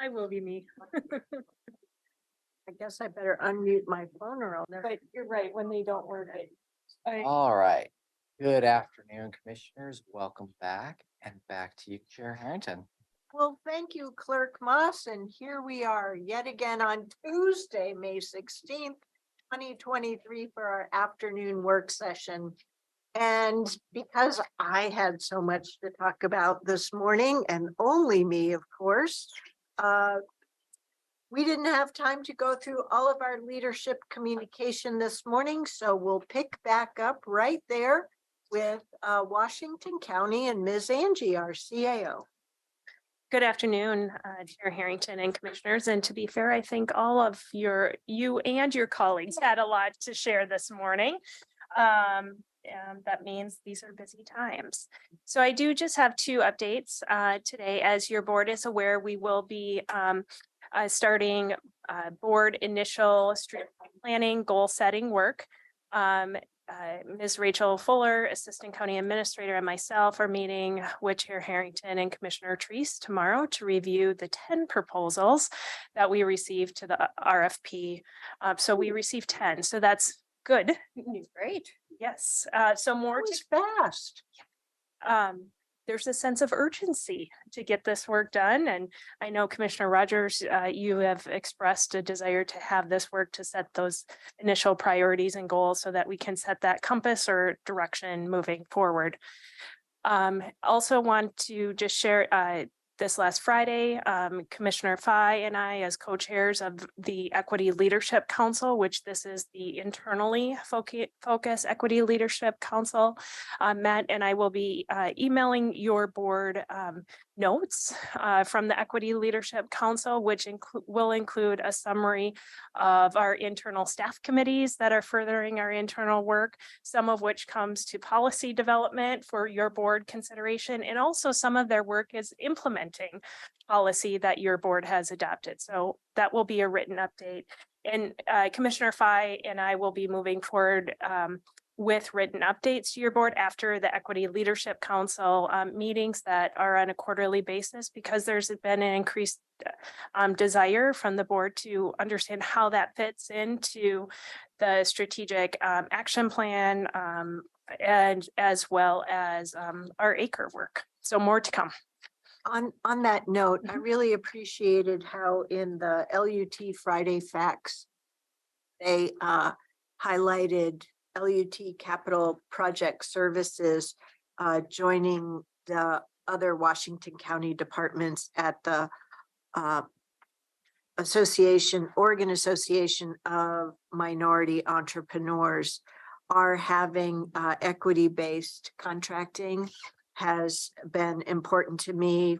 I will be me. I guess I better unmute my phone or I'll never. But you're right, when they don't work. All right. Good afternoon, commissioners. Welcome back and back to you, Chair Harrington. Well, thank you, Clerk Moss. And here we are yet again on Tuesday, May 16th, 2023 for our afternoon work session. And because I had so much to talk about this morning, and only me, of course, we didn't have time to go through all of our leadership communication this morning, so we'll pick back up right there with Washington County and Ms. Angie, our CAO. Good afternoon, Chair Harrington and commissioners. And to be fair, I think all of you and your colleagues had a lot to share this morning. And that means these are busy times. So I do just have two updates today. As your board is aware, we will be starting board initial strategic planning goal setting work. Ms. Rachel Fuller, Assistant County Administrator, and myself are meeting with Chair Harrington and Commissioner Treese tomorrow to review the 10 proposals that we received to the RFP. So we received 10, so that's good. Great. Yes, so more It's fast. there's a sense of urgency to get this work done. And I know Commissioner Rogers, you have expressed a desire to have this work to set those initial priorities and goals so that we can set that compass or direction moving forward. Also want to just share this last Friday, Commissioner Fye and I, as co-chairs of the Equity Leadership Council, which this is the internally focused Equity Leadership Council, met, and I will be emailing your board notes from the Equity Leadership Council, which will include a summary of our internal staff committees that are furthering our internal work, some of which comes to policy development for your board consideration, and also some of their work is implementing policy that your board has adopted. So that will be a written update. And Commissioner Fye and I will be moving forward with written updates to your board after the Equity Leadership Council meetings that are on a quarterly basis, because there's been an increased desire from the board to understand how that fits into the strategic action plan and as well as our acre work. So more to come. On that note, I really appreciated how in the LUT Friday Facts, they highlighted LUT Capital Project Services joining the other Washington County departments at the Oregon Association of Minority Entrepreneurs are having equity-based contracting. Has been important to me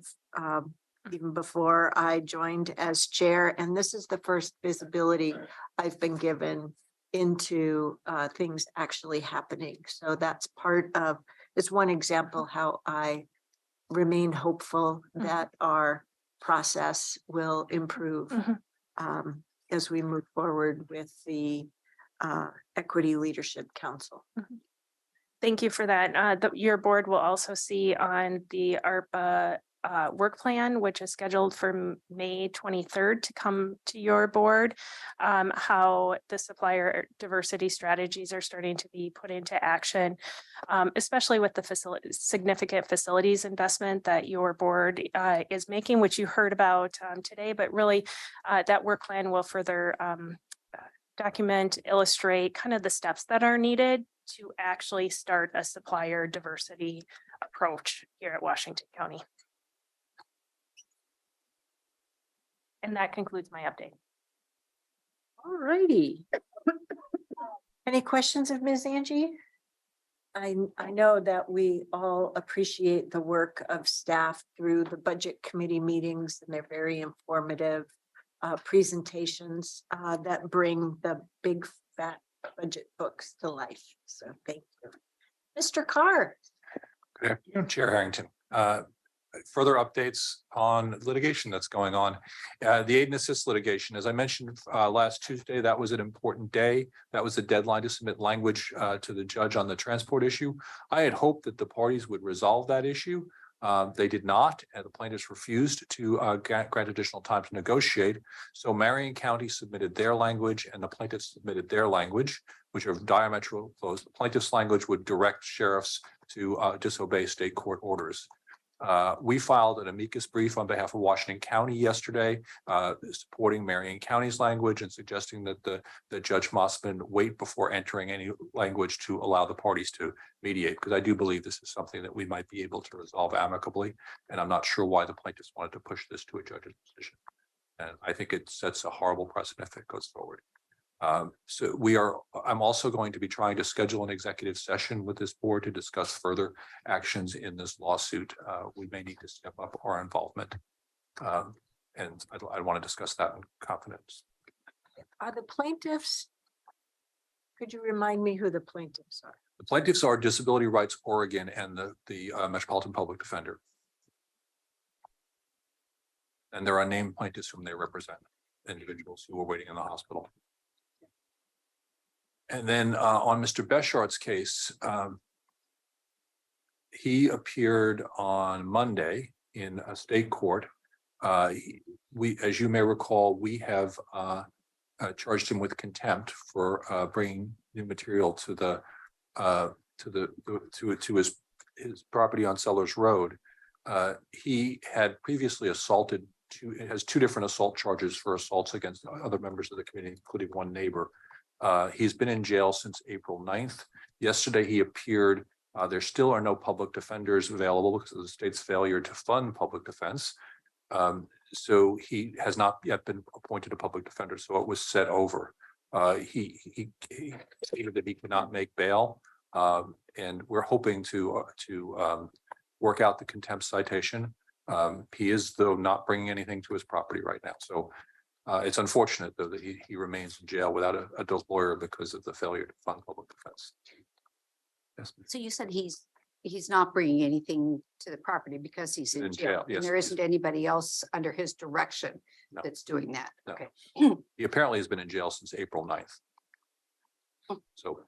even before I joined as chair. And this is the first visibility I've been given into things actually happening. So that's it's one example how I remain hopeful that our process will improve as we move forward with the Equity Leadership Council. Thank you for that. Your board will also see on the ARPA work plan, which is scheduled for May 23rd to come to your board, how the supplier diversity strategies are starting to be put into action, especially with the significant facilities investment that your board is making, which you heard about today, but really that work plan will further document, illustrate kind of the steps that are needed to actually start a supplier diversity approach here at Washington County. And that concludes my update. All righty. Any questions of Ms. Angie? I know that we all appreciate the work of staff through the budget committee meetings, and they're very informative presentations that bring the big fat budget books to life. So thank you. Mr. Carr. Good afternoon, Chair Harrington. Further updates on litigation that's going on. The aid and assist litigation, as I mentioned last Tuesday, that was an important day. That was the deadline to submit language to the judge on the transport issue. I had hoped that the parties would resolve that issue. They did not, and the plaintiffs refused to grant additional time to negotiate. So Marion County submitted their language and the plaintiffs submitted their language, which are diametrically opposed. The plaintiff's language would direct sheriffs to disobey state court orders. We filed an amicus brief on behalf of Washington County yesterday, supporting Marion County's language and suggesting that Judge Mossman wait before entering any language to allow the parties to mediate, because I do believe this is something that we might be able to resolve amicably. And I'm not sure why the plaintiffs wanted to push this to a judge's decision. And I think it sets a horrible precedent if it goes forward. I'm also going to be trying to schedule an executive session with this board to discuss further actions in this lawsuit. We may need to step up our involvement. And I want to discuss that in confidence. Are the plaintiffs? Could you remind me who the plaintiffs are? The plaintiffs are Disability Rights Oregon and the Metropolitan Public Defender. And there are named plaintiffs whom they represent, individuals who are waiting in the hospital. And then on Mr. Beshart's case, he appeared on Monday in a state court. As you may recall, we have charged him with contempt for bringing new material to his property on Sellers Road. He had previously assaulted has two different assault charges for assaults against other members of the community, including one neighbor. He's been in jail since April 9th. Yesterday, he appeared. There still are no public defenders available because of the state's failure to fund public defense. So he has not yet been appointed a public defender. So it was set over. He stated that he cannot make bail. And we're hoping to work out the contempt citation. He is, though, not bringing anything to his property right now. So it's unfortunate, though, that he remains in jail without an adult lawyer because of the failure to fund public defense. Yes. So you said he's not bringing anything to the property because he's in jail. Yes. And there isn't anybody else under his direction No. that's doing that. No. Okay. He apparently has been in jail since April 9th. So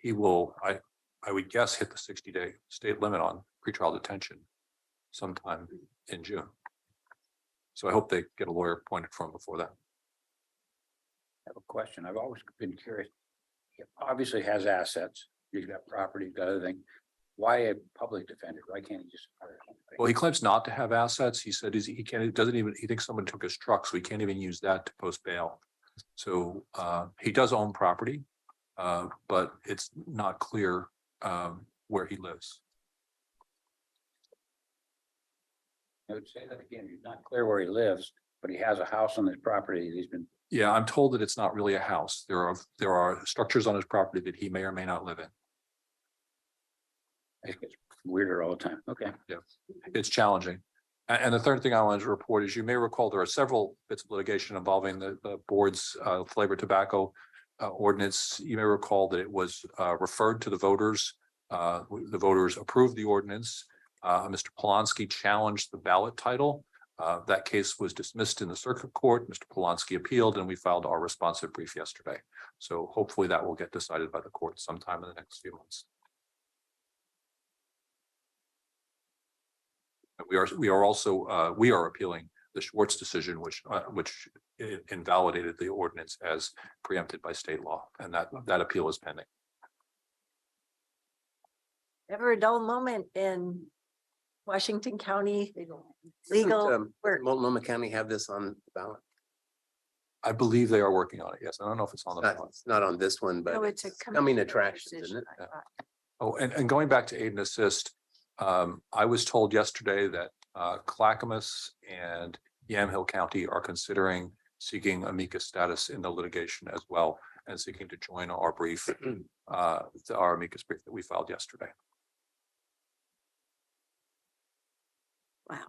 he will, I would guess, hit the 60-day state limit on pretrial detention sometime in June. So I hope they get a lawyer appointed for him before that. I have a question. I've always been curious. He obviously has assets. He's got property, got other thing. Why a public defender? Why can't he just hire somebody? Well, he claims not to have assets. He said he thinks someone took his truck, so he can't even use that to post bail. So he does own property, but it's not clear where he lives. I would say that again, he's not clear where he lives, but he has a house on his property. He's been, Yeah, I'm told that it's not really a house. There are structures on his property that he may or may not live in. it gets weirder all the time. Okay. It's challenging. And the third thing I wanted to report is, you may recall, there are several bits of litigation involving the board's flavored tobacco ordinance. You may recall that it was referred to the voters. The voters approved the ordinance. Mr. Polonsky challenged the ballot title. That case was dismissed in the circuit court. Mr. Polonsky appealed, and we filed our responsive brief yesterday. So hopefully that will get decided by the court sometime in the next few months. We are also appealing the Schwartz decision, which invalidated the ordinance as preempted by state law, and that appeal is pending. Ever a dull moment in Washington County legal work? Multnomah County have this on the ballot? I believe they are working on it. Yes, I don't know if it's on the ballot. It's not on this one, but No, it's a coming commission attractions, isn't decision, it? I thought. Oh, and going back to aid and assist, I was told yesterday that Clackamas and Yamhill County are considering seeking amicus status in the litigation as well, and seeking to join our brief, our amicus brief that we filed yesterday. Wow.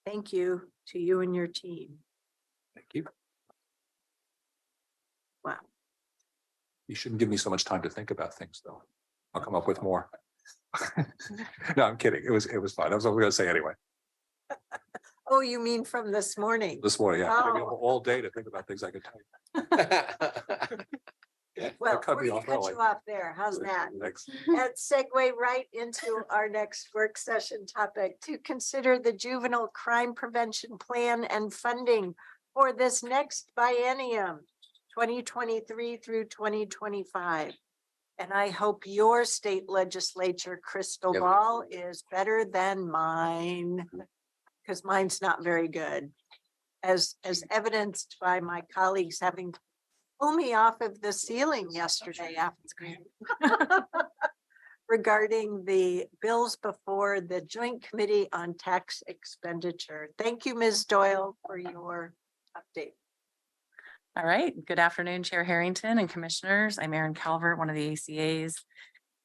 Thank you to you and your team. Thank you. Wow. You shouldn't give me so much time to think about things, though. I'll come up with more. No, I'm kidding. It was fine. That was what I was gonna say anyway. Oh, you mean from this morning? This morning, yeah, I have Oh. all day to think about things I could type. Well, cut we're me gonna off cut early. you off there. How's that? Next. And segue right into our next work session topic, to consider the juvenile crime prevention plan and funding for this next biennium, 2023 through 2025. And I hope your state legislature crystal Yep. ball is better than mine, because mine's not very good. As evidenced by my colleagues having pulled me off of the ceiling yesterday after regarding the bills before the Joint Committee on Tax Expenditure. Thank you, Ms. Doyle, for your update. All right, good afternoon, Chair Harrington and Commissioners. I'm Erin Calvert, one of the ACAs,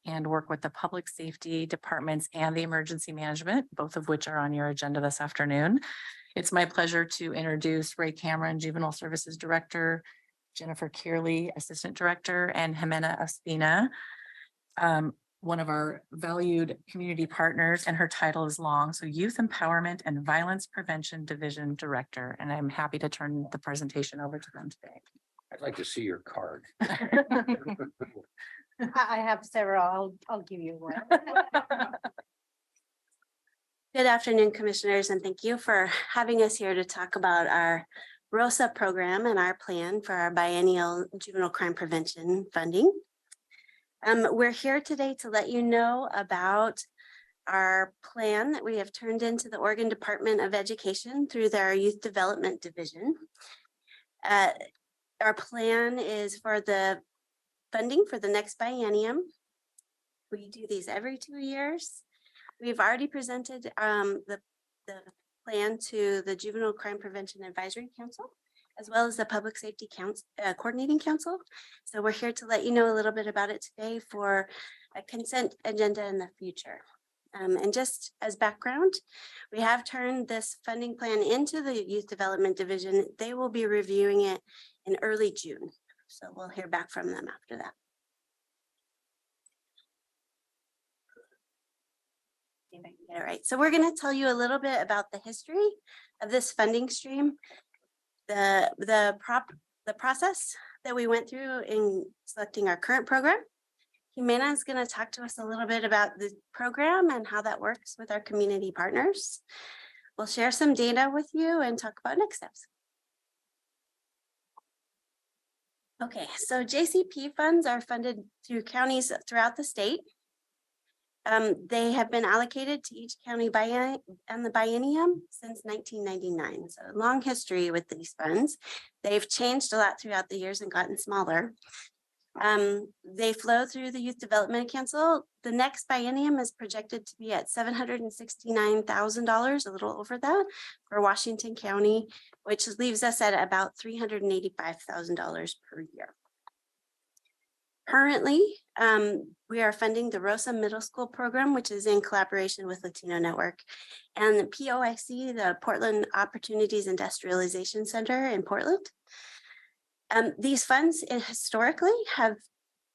and work with the Public Safety Departments and the Emergency Management, both of which are on your agenda this afternoon. It's my pleasure to introduce Ray Cameron, Juvenile Services Director, Jennifer Kearley, Assistant Director, and Jimena Espina, one of our valued community partners, and her title is long. So Youth Empowerment and Violence Prevention Division Director. And I'm happy to turn the presentation over to them today. I'd like to see your card. I have several. I'll give you one. Good afternoon, Commissioners, and thank you for having us here to talk about our ROSA program and our plan for our biennial juvenile crime prevention funding. We're here today to let you know about our plan that we have turned into the Oregon Department of Education through their Youth Development Division. Our plan is for the funding for the next biennium. We do these every 2 years. We've already presented the plan to the Juvenile Crime Prevention Advisory Council, as well as the Public Safety Coordinating Council. So we're here to let you know a little bit about it today for a consent agenda in the future. And just as background, we have turned this funding plan into the Youth Development Division. They will be reviewing it in early June. So we'll hear back from them after that. If I can get it right. So we're going to tell you a little bit about the history of this funding stream, the process that we went through in selecting our current program. Jimena is going to talk to us a little bit about the program and how that works with our community partners. We'll share some data with you and talk about next steps. Okay, so JCP funds are funded through counties throughout the state. They have been allocated to each county and the biennium since 1999. So a long history with these funds. They've changed a lot throughout the years and gotten smaller. They flow through the Youth Development Council. The next biennium is projected to be at $769,000, a little over that, for Washington County, which leaves us at about $385,000 per year. Currently, we are funding the ROSA Middle School program, which is in collaboration with Latino Network, and the POIC, the Portland Opportunities Industrialization Center in Portland. These funds historically have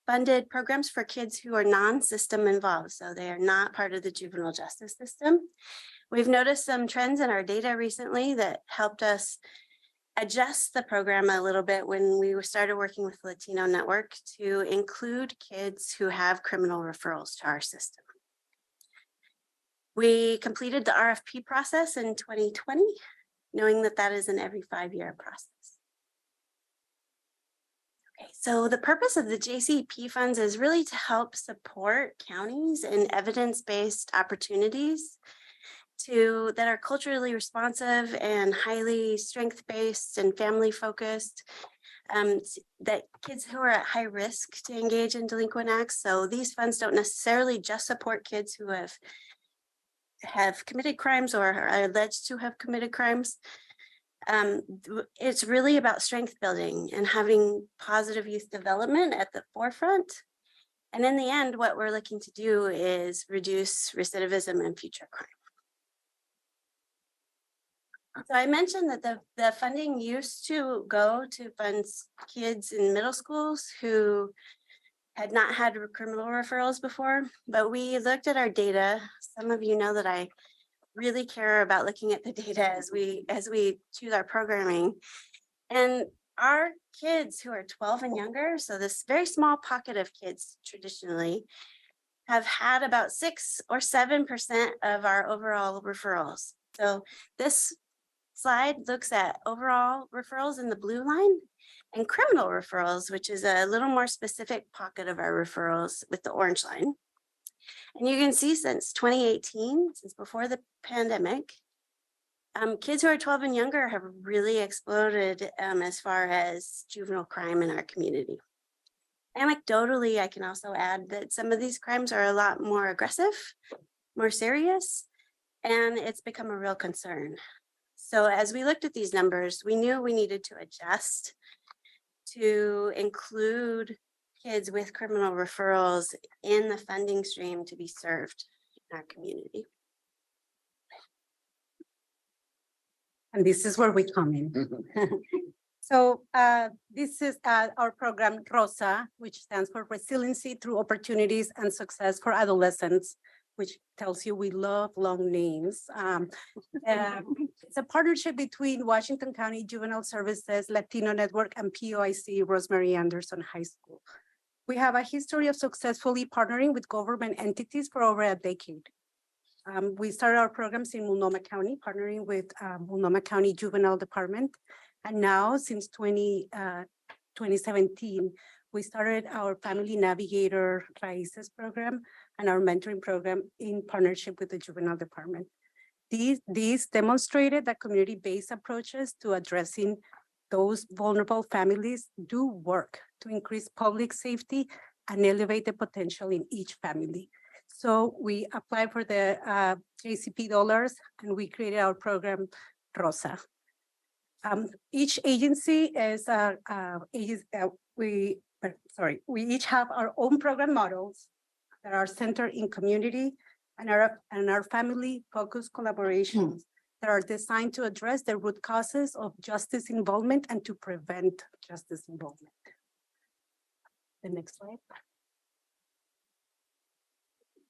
funded programs for kids who are non-system involved, so they are not part of the juvenile justice system. We've noticed some trends in our data recently that helped us adjust the program a little bit when we started working with Latino Network to include kids who have criminal referrals to our system. We completed the RFP process in 2020, knowing that that is an every 5-year process. Okay, so the purpose of the JCP funds is really to help support counties in evidence-based opportunities that are culturally responsive and highly strength-based and family-focused, that kids who are at high risk to engage in delinquent acts. So these funds don't necessarily just support kids who have committed crimes or are alleged to have committed crimes. It's really about strength building and having positive youth development at the forefront. And in the end, what we're looking to do is reduce recidivism and future crime. So I mentioned that the funding used to go to fund kids in middle schools who had not had criminal referrals before, but we looked at our data. Some of you know that I really care about looking at the data as we choose our programming. And our kids who are 12 and younger, so this very small pocket of kids traditionally, have had about 6 or 7% of our overall referrals. So this slide looks at overall referrals in the blue line and criminal referrals, which is a little more specific pocket of our referrals with the orange line. And you can see since 2018, since before the pandemic, kids who are 12 and younger have really exploded as far as juvenile crime in our community. Anecdotally, I can also add that some of these crimes are a lot more aggressive, more serious, and it's become a real concern. So as we looked at these numbers, we knew we needed to adjust to include kids with criminal referrals in the funding stream to be served in our community. And this is where we come in. So this is our program ROSA, which stands for Resiliency Through Opportunities and Success for Adolescents, which tells you we love long names. It's a partnership between Washington County Juvenile Services, Latino Network, and POIC Rosemary Anderson High School. We have a history of successfully partnering with government entities for over a decade. We started our programs in Multnomah County, partnering with Multnomah County Juvenile Department. And now, since 2017, we started our Family Navigator Raíces program and our mentoring program in partnership with the Juvenile Department. These demonstrated that community-based approaches to addressing those vulnerable families do work to increase public safety and elevate the potential in each family. So we applied for the JCP dollars and we created our program ROSA. Each agency is, we each have our own program models that are centered in community and our family-focused collaborations that are designed to address the root causes of justice involvement and to prevent justice involvement. The next slide.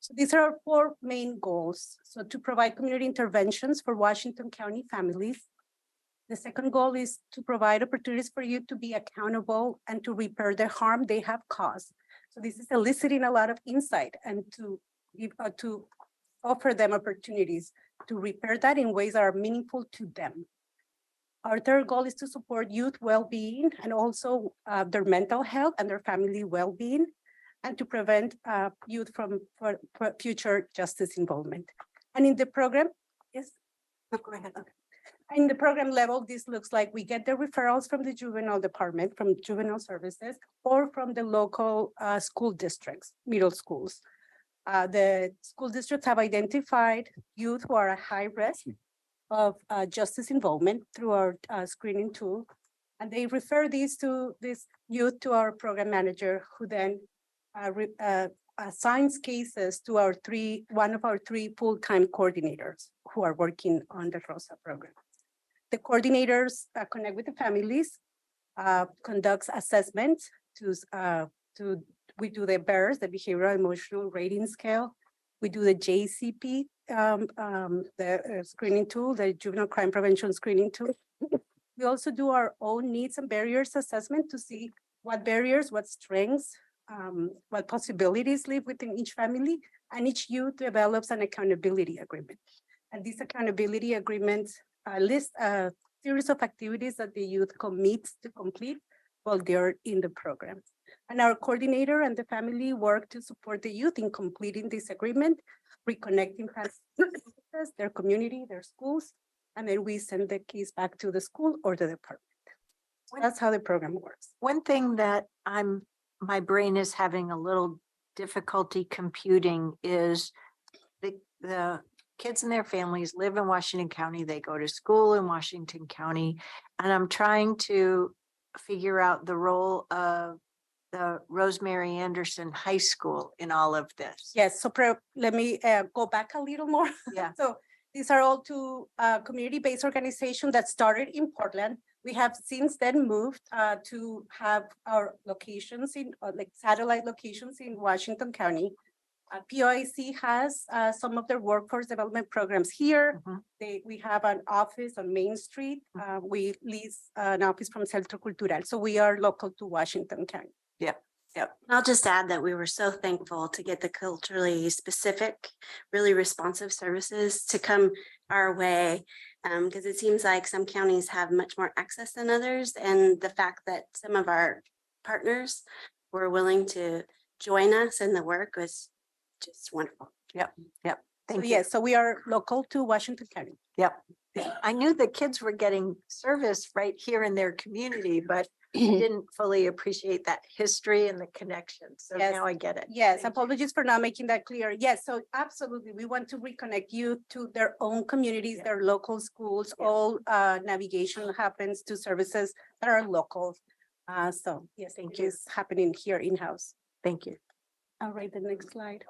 So these are our 4 main goals. So to provide community interventions for Washington County families. The second goal is to provide opportunities for you to be accountable and to repair the harm they have caused. So this is eliciting a lot of insight and to give to offer them opportunities to repair that in ways that are meaningful to them. Our third goal is to support youth well-being and also their mental health and their family well-being, and to prevent youth from future justice involvement. And in the program, yes, go ahead. Okay. In the program level, this looks like we get the referrals from the juvenile department, from juvenile services, or from the local school districts, middle schools. The school districts have identified youth who are at high risk of justice involvement through our screening tool. And they refer this youth to our program manager, who then assigns cases to one of our 3 full-time coordinators who are working on the ROSA program. The coordinators connect with the families, conducts assessments we do the BERS, the Behavioral Emotional Rating Scale. We do the JCP, the screening tool, the Juvenile Crime Prevention Screening Tool. We also do our own needs and barriers assessment to see what barriers, what strengths, what possibilities live within each family, and each youth develops an accountability agreement. And these accountability agreements list a series of activities that the youth commits to complete while they're in the program. And our coordinator and the family work to support the youth in completing this agreement, reconnecting their community, their schools, and then we send the case back to the school or the department. So that's how the program works. One thing that my brain is having a little difficulty computing is the kids and their families live in Washington County. They go to school in Washington County, and I'm trying to figure out the role of the Rosemary Anderson High School in all of this. Yes, so let me go back a little more. Yeah. So these are all 2 community-based organizations that started in Portland. We have since then moved to have our locations in like satellite locations in Washington County. POIC has some of their workforce development programs here. Mhm. We have an office on Main Street. We lease an office from Centro Cultural, so we are local to Washington County. I'll just add that we were so thankful to get the culturally specific, really responsive services to come our way. Because it seems like some counties have much more access than others, and the fact that some of our partners were willing to join us in the work was just wonderful. So Thank you. yes, so we are local to Washington County. Yep. I knew the kids were getting service right here in their community, but didn't fully appreciate that history and the connection. So Yes. now I get it. Yes, Thank you. apologies for not making that clear. Yes, so absolutely, we want to reconnect youth to their own communities, Yeah. their local schools. Yeah. All navigation happens to services that are local. So yes, Thank it you. is happening here in-house. Thank you. All right, the next slide.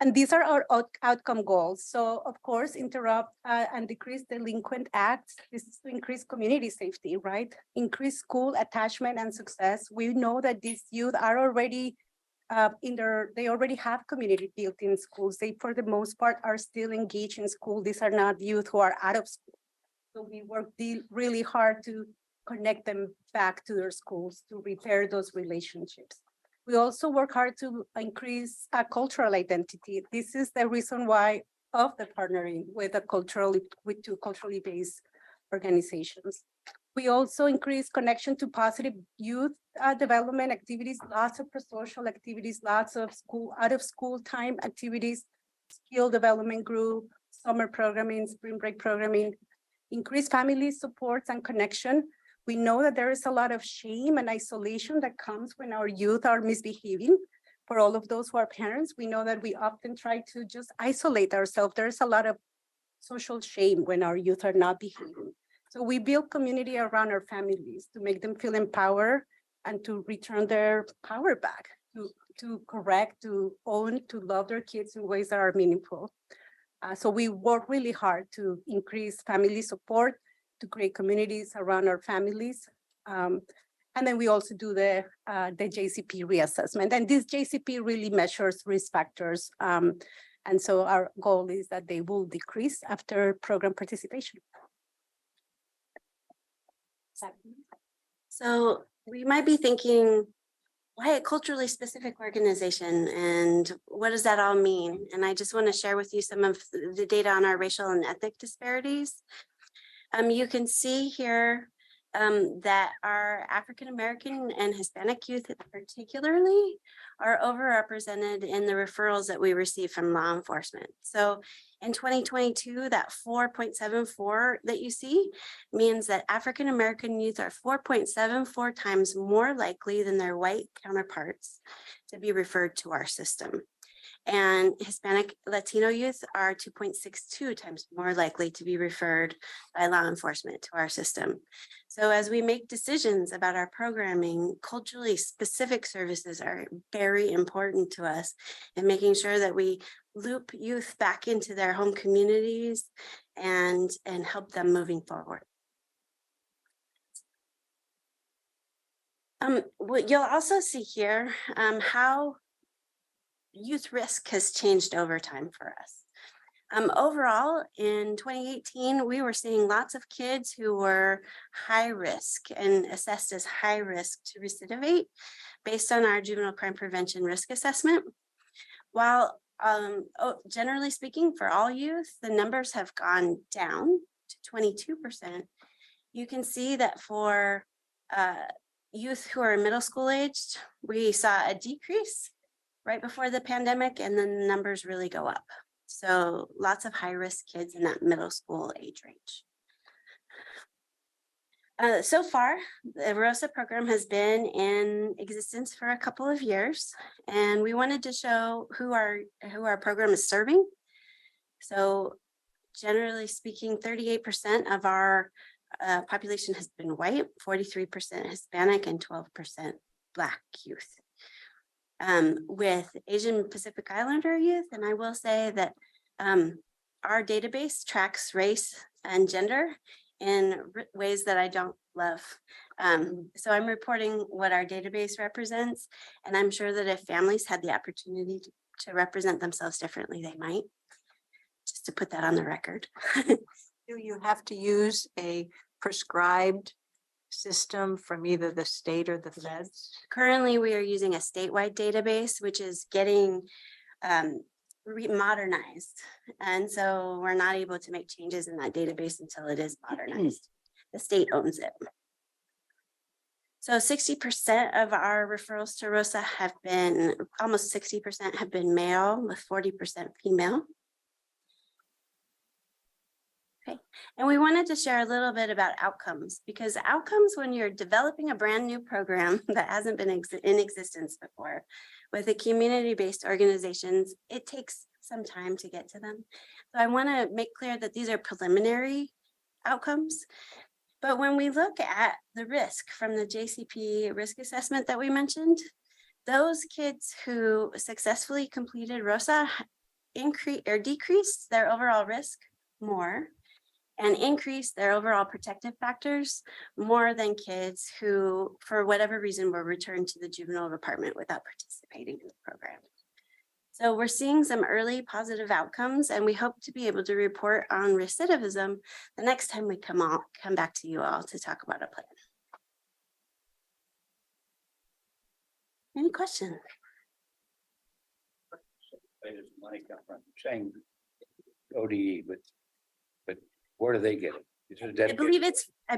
And these are our outcome goals. So of course, interrupt and decrease delinquent acts. This is to increase community safety, right? Increase school attachment and success. We know that these youth are already they already have community built in schools. They, for the most part, are still engaged in school. These are not youth who are out of school. So we work really hard to connect them back to their schools, to repair those relationships. We also work hard to increase cultural identity. This is the reason why of the partnering with two culturally based organizations. We also increase connection to positive youth development activities, lots of social activities, lots of out of school time activities, skill development group, summer programming, spring break programming, increase family supports and connection. We know that there is a lot of shame and isolation that comes when our youth are misbehaving. For all of those who are parents, we know that we often try to just isolate ourselves. There's a lot of social shame when our youth are not behaving. So we build community around our families to make them feel empowered and to return their power back, to correct, to own, to love their kids in ways that are meaningful. So we work really hard to increase family support, to create communities around our families. And then we also do the JCP reassessment. And this JCP really measures risk factors. And so our goal is that they will decrease after program participation. So we might be thinking, why a culturally specific organization, and what does that all mean? And I just want to share with you some of the data on our racial and ethnic disparities. You can see here that our African-American and Hispanic youth particularly are overrepresented in the referrals that we receive from law enforcement. So in 2022, that 4.74 that you see means that African-American youth are 4.74 times more likely than their white counterparts to be referred to our system. And Hispanic Latino youth are 2.62 times more likely to be referred by law enforcement to our system. So as we make decisions about our programming, culturally specific services are very important to us in making sure that we loop youth back into their home communities and help them moving forward. What you'll also see here how youth risk has changed over time for us. Overall, in 2018, we were seeing lots of kids who were high risk and assessed as high risk to recidivate based on our juvenile crime prevention risk assessment. While generally speaking, for all youth, the numbers have gone down to 22%. You can see that for youth who are middle school aged, we saw a decrease right before the pandemic, and then the numbers really go up. So lots of high-risk kids in that middle school age range. So far, the ROSA program has been in existence for a couple of years, and we wanted to show who our program is serving. So generally speaking, 38% of our population has been white, 43% Hispanic, and 12% Black youth. With Asian Pacific Islander youth, and I will say that our database tracks race and gender in ways that I don't love. So I'm reporting what our database represents, and I'm sure that if families had the opportunity to represent themselves differently, they might. Just to put that on the record. Do you have to use a prescribed system from either the state or the feds? Currently, we are using a statewide database, which is getting modernized. And so we're not able to make changes in that database until it is modernized. The state owns it. So 60% of our referrals to ROSA have been, almost 60% have been male with 40% female. Okay, and we wanted to share a little bit about outcomes, because outcomes, when you're developing a brand new program that hasn't been in existence before with the community-based organizations, it takes some time to get to them. So I want to make clear that these are preliminary outcomes. But when we look at the risk from the JCP risk assessment that we mentioned, those kids who successfully completed ROSA decreased their overall risk more and increased their overall protective factors more than kids who, for whatever reason, were returned to the juvenile department without participating in the program. So we're seeing some early positive outcomes, and we hope to be able to report on recidivism the next time we come back to you all to talk about a plan. Any questions? Where does money come from? Saying ODE, but where do they get it? Is it I dedicated?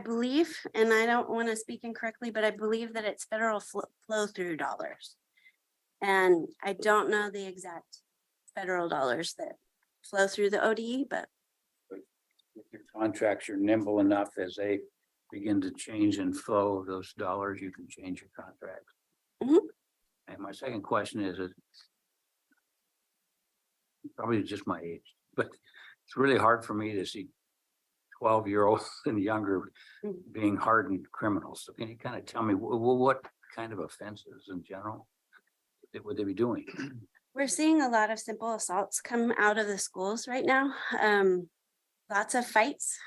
believe, and I don't want to speak incorrectly, but I believe that it's federal flow through dollars. And I don't know the exact federal dollars that flow through the ODE, but With your contracts, you're nimble enough as they begin to change and flow of those dollars, you can change your contracts. Mhm. And my second question is probably just my age, but it's really hard for me to see 12-year-olds and younger being hardened criminals. So can you kind of tell me what kind of offenses in general would they be doing? we're seeing a lot of simple assaults come out of the schools right now. Lots of fights.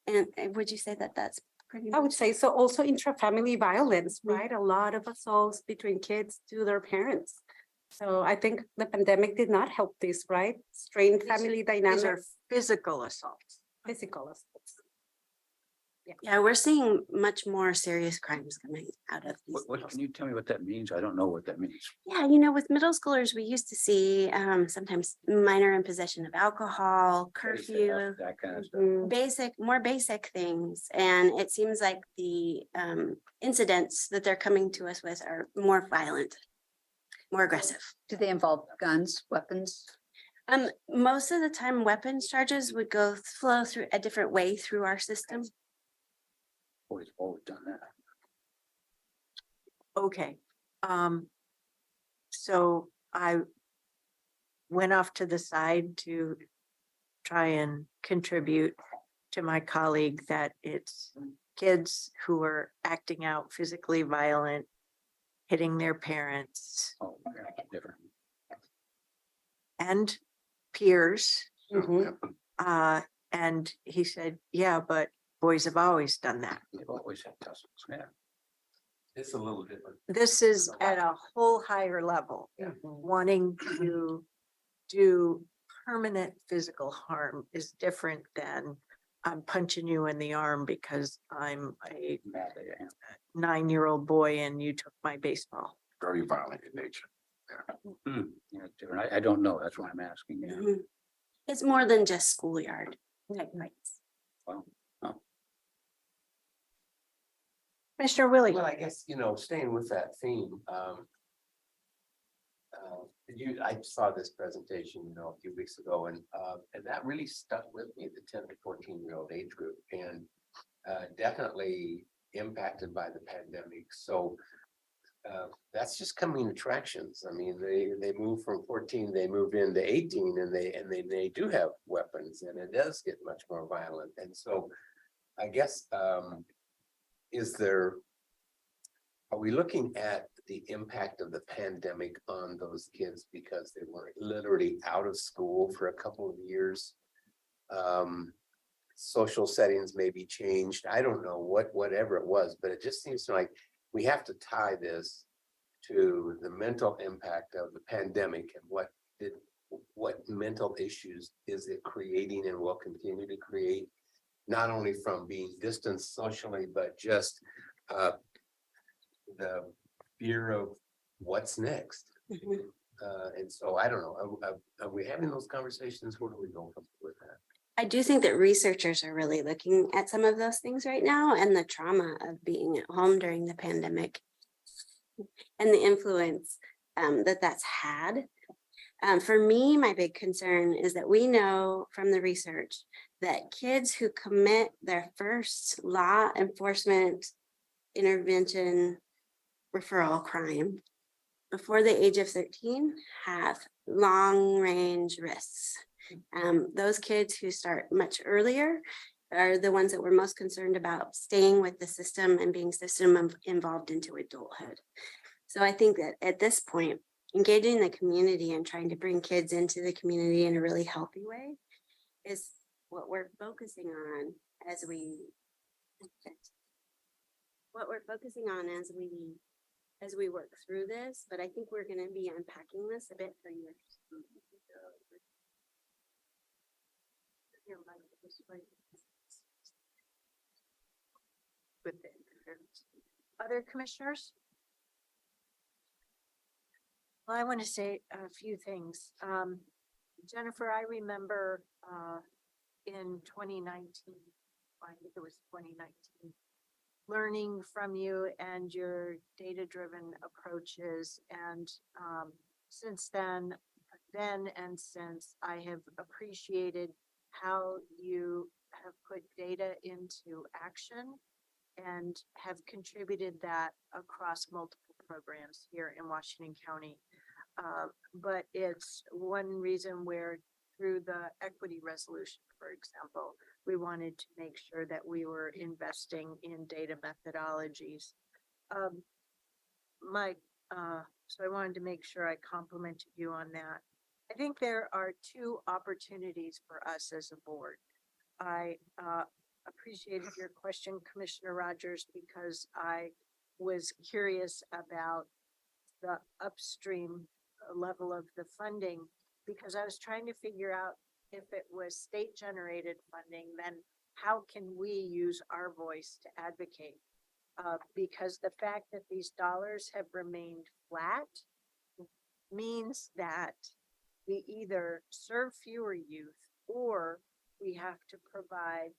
And would you say that that's pretty? I would say so. Also intra-family violence, Mm. right? A lot of assaults between kids to their parents. So I think the pandemic did not help this, right? Strained family These are dynamics, physical assaults. physical assaults. Yeah, we're seeing much more serious crimes coming out of these. What can you tell me what that means? I don't know what that means. Yeah, with middle schoolers, we used to see sometimes minor in possession of alcohol, curfew, That kind of stuff. more basic things. And it seems like the incidents that they're coming to us with are more violent, more aggressive. Do they involve guns, weapons? Most of the time, weapons charges would flow through a different way through our system. Always done that. Okay. So I went off to the side to try and contribute to my colleague that it's kids who are acting out physically violent, hitting their parents Oh, yeah, different. and peers. Mhm. And he said, yeah, but boys have always done that. They've always had tussles, yeah. It's a little different. This is at a whole higher level. Wanting to do permanent physical harm is different than I'm punching you in the arm because I'm a Mad that you have. 9-year-old boy and you took my baseball. Very violent in nature. Yeah, different. I don't know. That's why I'm asking. Yeah. Mhm. It's more than just schoolyard type fights. Well, Commissioner Willie. Well, I guess, staying with that theme, I saw this presentation, a few weeks ago, and that really stuck with me, the 10 to 14-year-old age group, and definitely impacted by the pandemic. So that's just coming attractions. I mean, they move from 14, they move into 18, and they do have weapons, and it does get much more violent. And so I guess are we looking at the impact of the pandemic on those kids because they were literally out of school for a couple of years? Social settings may be changed. I don't know whatever it was, but it just seems like we have to tie this to the mental impact of the pandemic and what mental issues is it creating and will continue to create, not only from being distanced socially, but just the fear of what's next. Mhm. And so I don't know, are we having those conversations? Where do we go with that? I do think that researchers are really looking at some of those things right now and the trauma of being at home during the pandemic and the influence that that's had. For me, my big concern is that we know from the research that kids who commit their first law enforcement intervention referral crime before the age of 13 have long-range risks. Those kids who start much earlier are the ones that we're most concerned about staying with the system and being involved into adulthood. So I think that at this point, engaging the community and trying to bring kids into the community in a really healthy way is what we're focusing on as we work through this, but I think we're going to be unpacking this a bit for years. Other commissioners? Well, I want to say a few things. Jennifer, I remember in 2019, I think it was 2019, learning from you and your data-driven approaches. And since then and since, I have appreciated how you have put data into action and have contributed that across multiple programs here in Washington County. But it's one reason where through the equity resolution, for example, we wanted to make sure that we were investing in data methodologies. So I wanted to make sure I complimented you on that. I think there are two opportunities for us as a board. I appreciated your question, Commissioner Rogers, because I was curious about the upstream level of the funding, because I was trying to figure out if it was state generated funding, then how can we use our voice to advocate? Because the fact that these dollars have remained flat means that we either serve fewer youth or we have to provide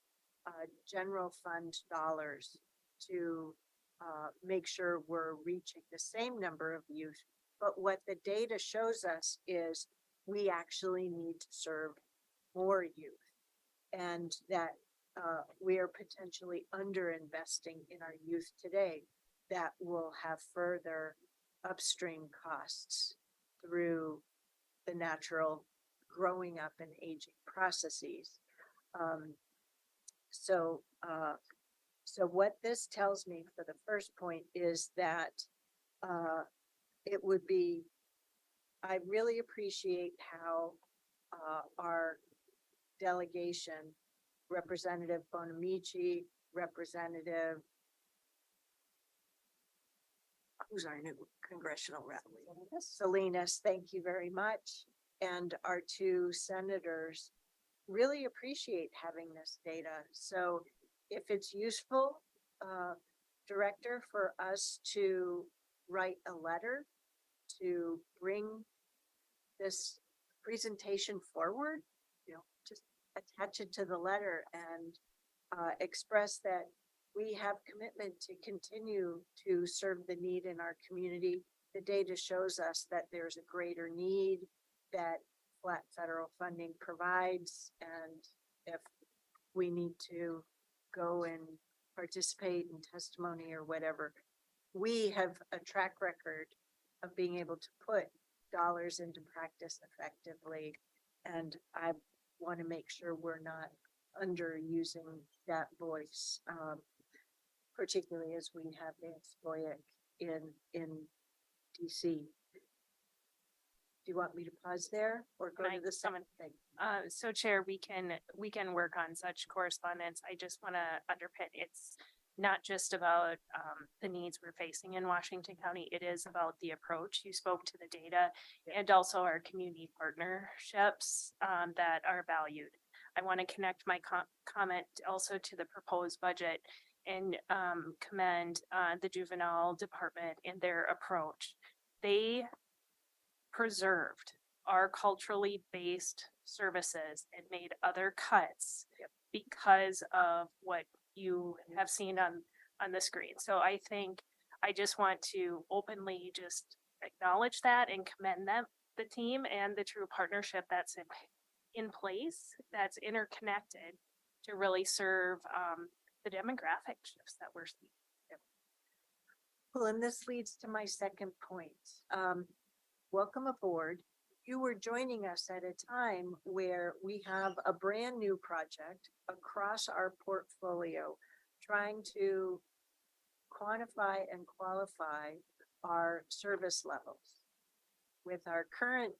general fund dollars to make sure we're reaching the same number of youth. But what the data shows us is we actually need to serve more youth, and that we are potentially under investing in our youth today that will have further upstream costs through the natural growing up and aging processes. So what this tells me for the first point is that it would be, I really appreciate how our delegation, Representative Bonamici, Representative, who's our new congressional rep? Salinas, thank you very much. And our two senators really appreciate having this data. So if it's useful, Director, for us to write a letter to bring this presentation forward, just attach it to the letter and express that we have commitment to continue to serve the need in our community. The data shows us that there's a greater need that flat federal funding provides, and if we need to go and participate in testimony or whatever, we have a track record of being able to put dollars into practice effectively, and I want to make sure we're not underusing that voice, particularly as we have Nancy Boyack in DC. Do you want me to pause there or go to the second thing? So Chair, we can work on such correspondence. I just want to underpin, it's not just about the needs we're facing in Washington County. It is about the approach. You spoke to the data and also our community partnerships that are valued. I want to connect my comment also to the proposed budget and commend the juvenile department and their approach. They preserved our culturally based services and made other cuts because of what you have seen on the screen. So I think I just want to openly just acknowledge that and commend them, the team, and the true partnership that's in place, that's interconnected to really serve the demographic shifts that we're seeing. Well, and this leads to my second point. Welcome aboard. You were joining us at a time where we have a brand new project across our portfolio, trying to quantify and qualify our service levels. With our current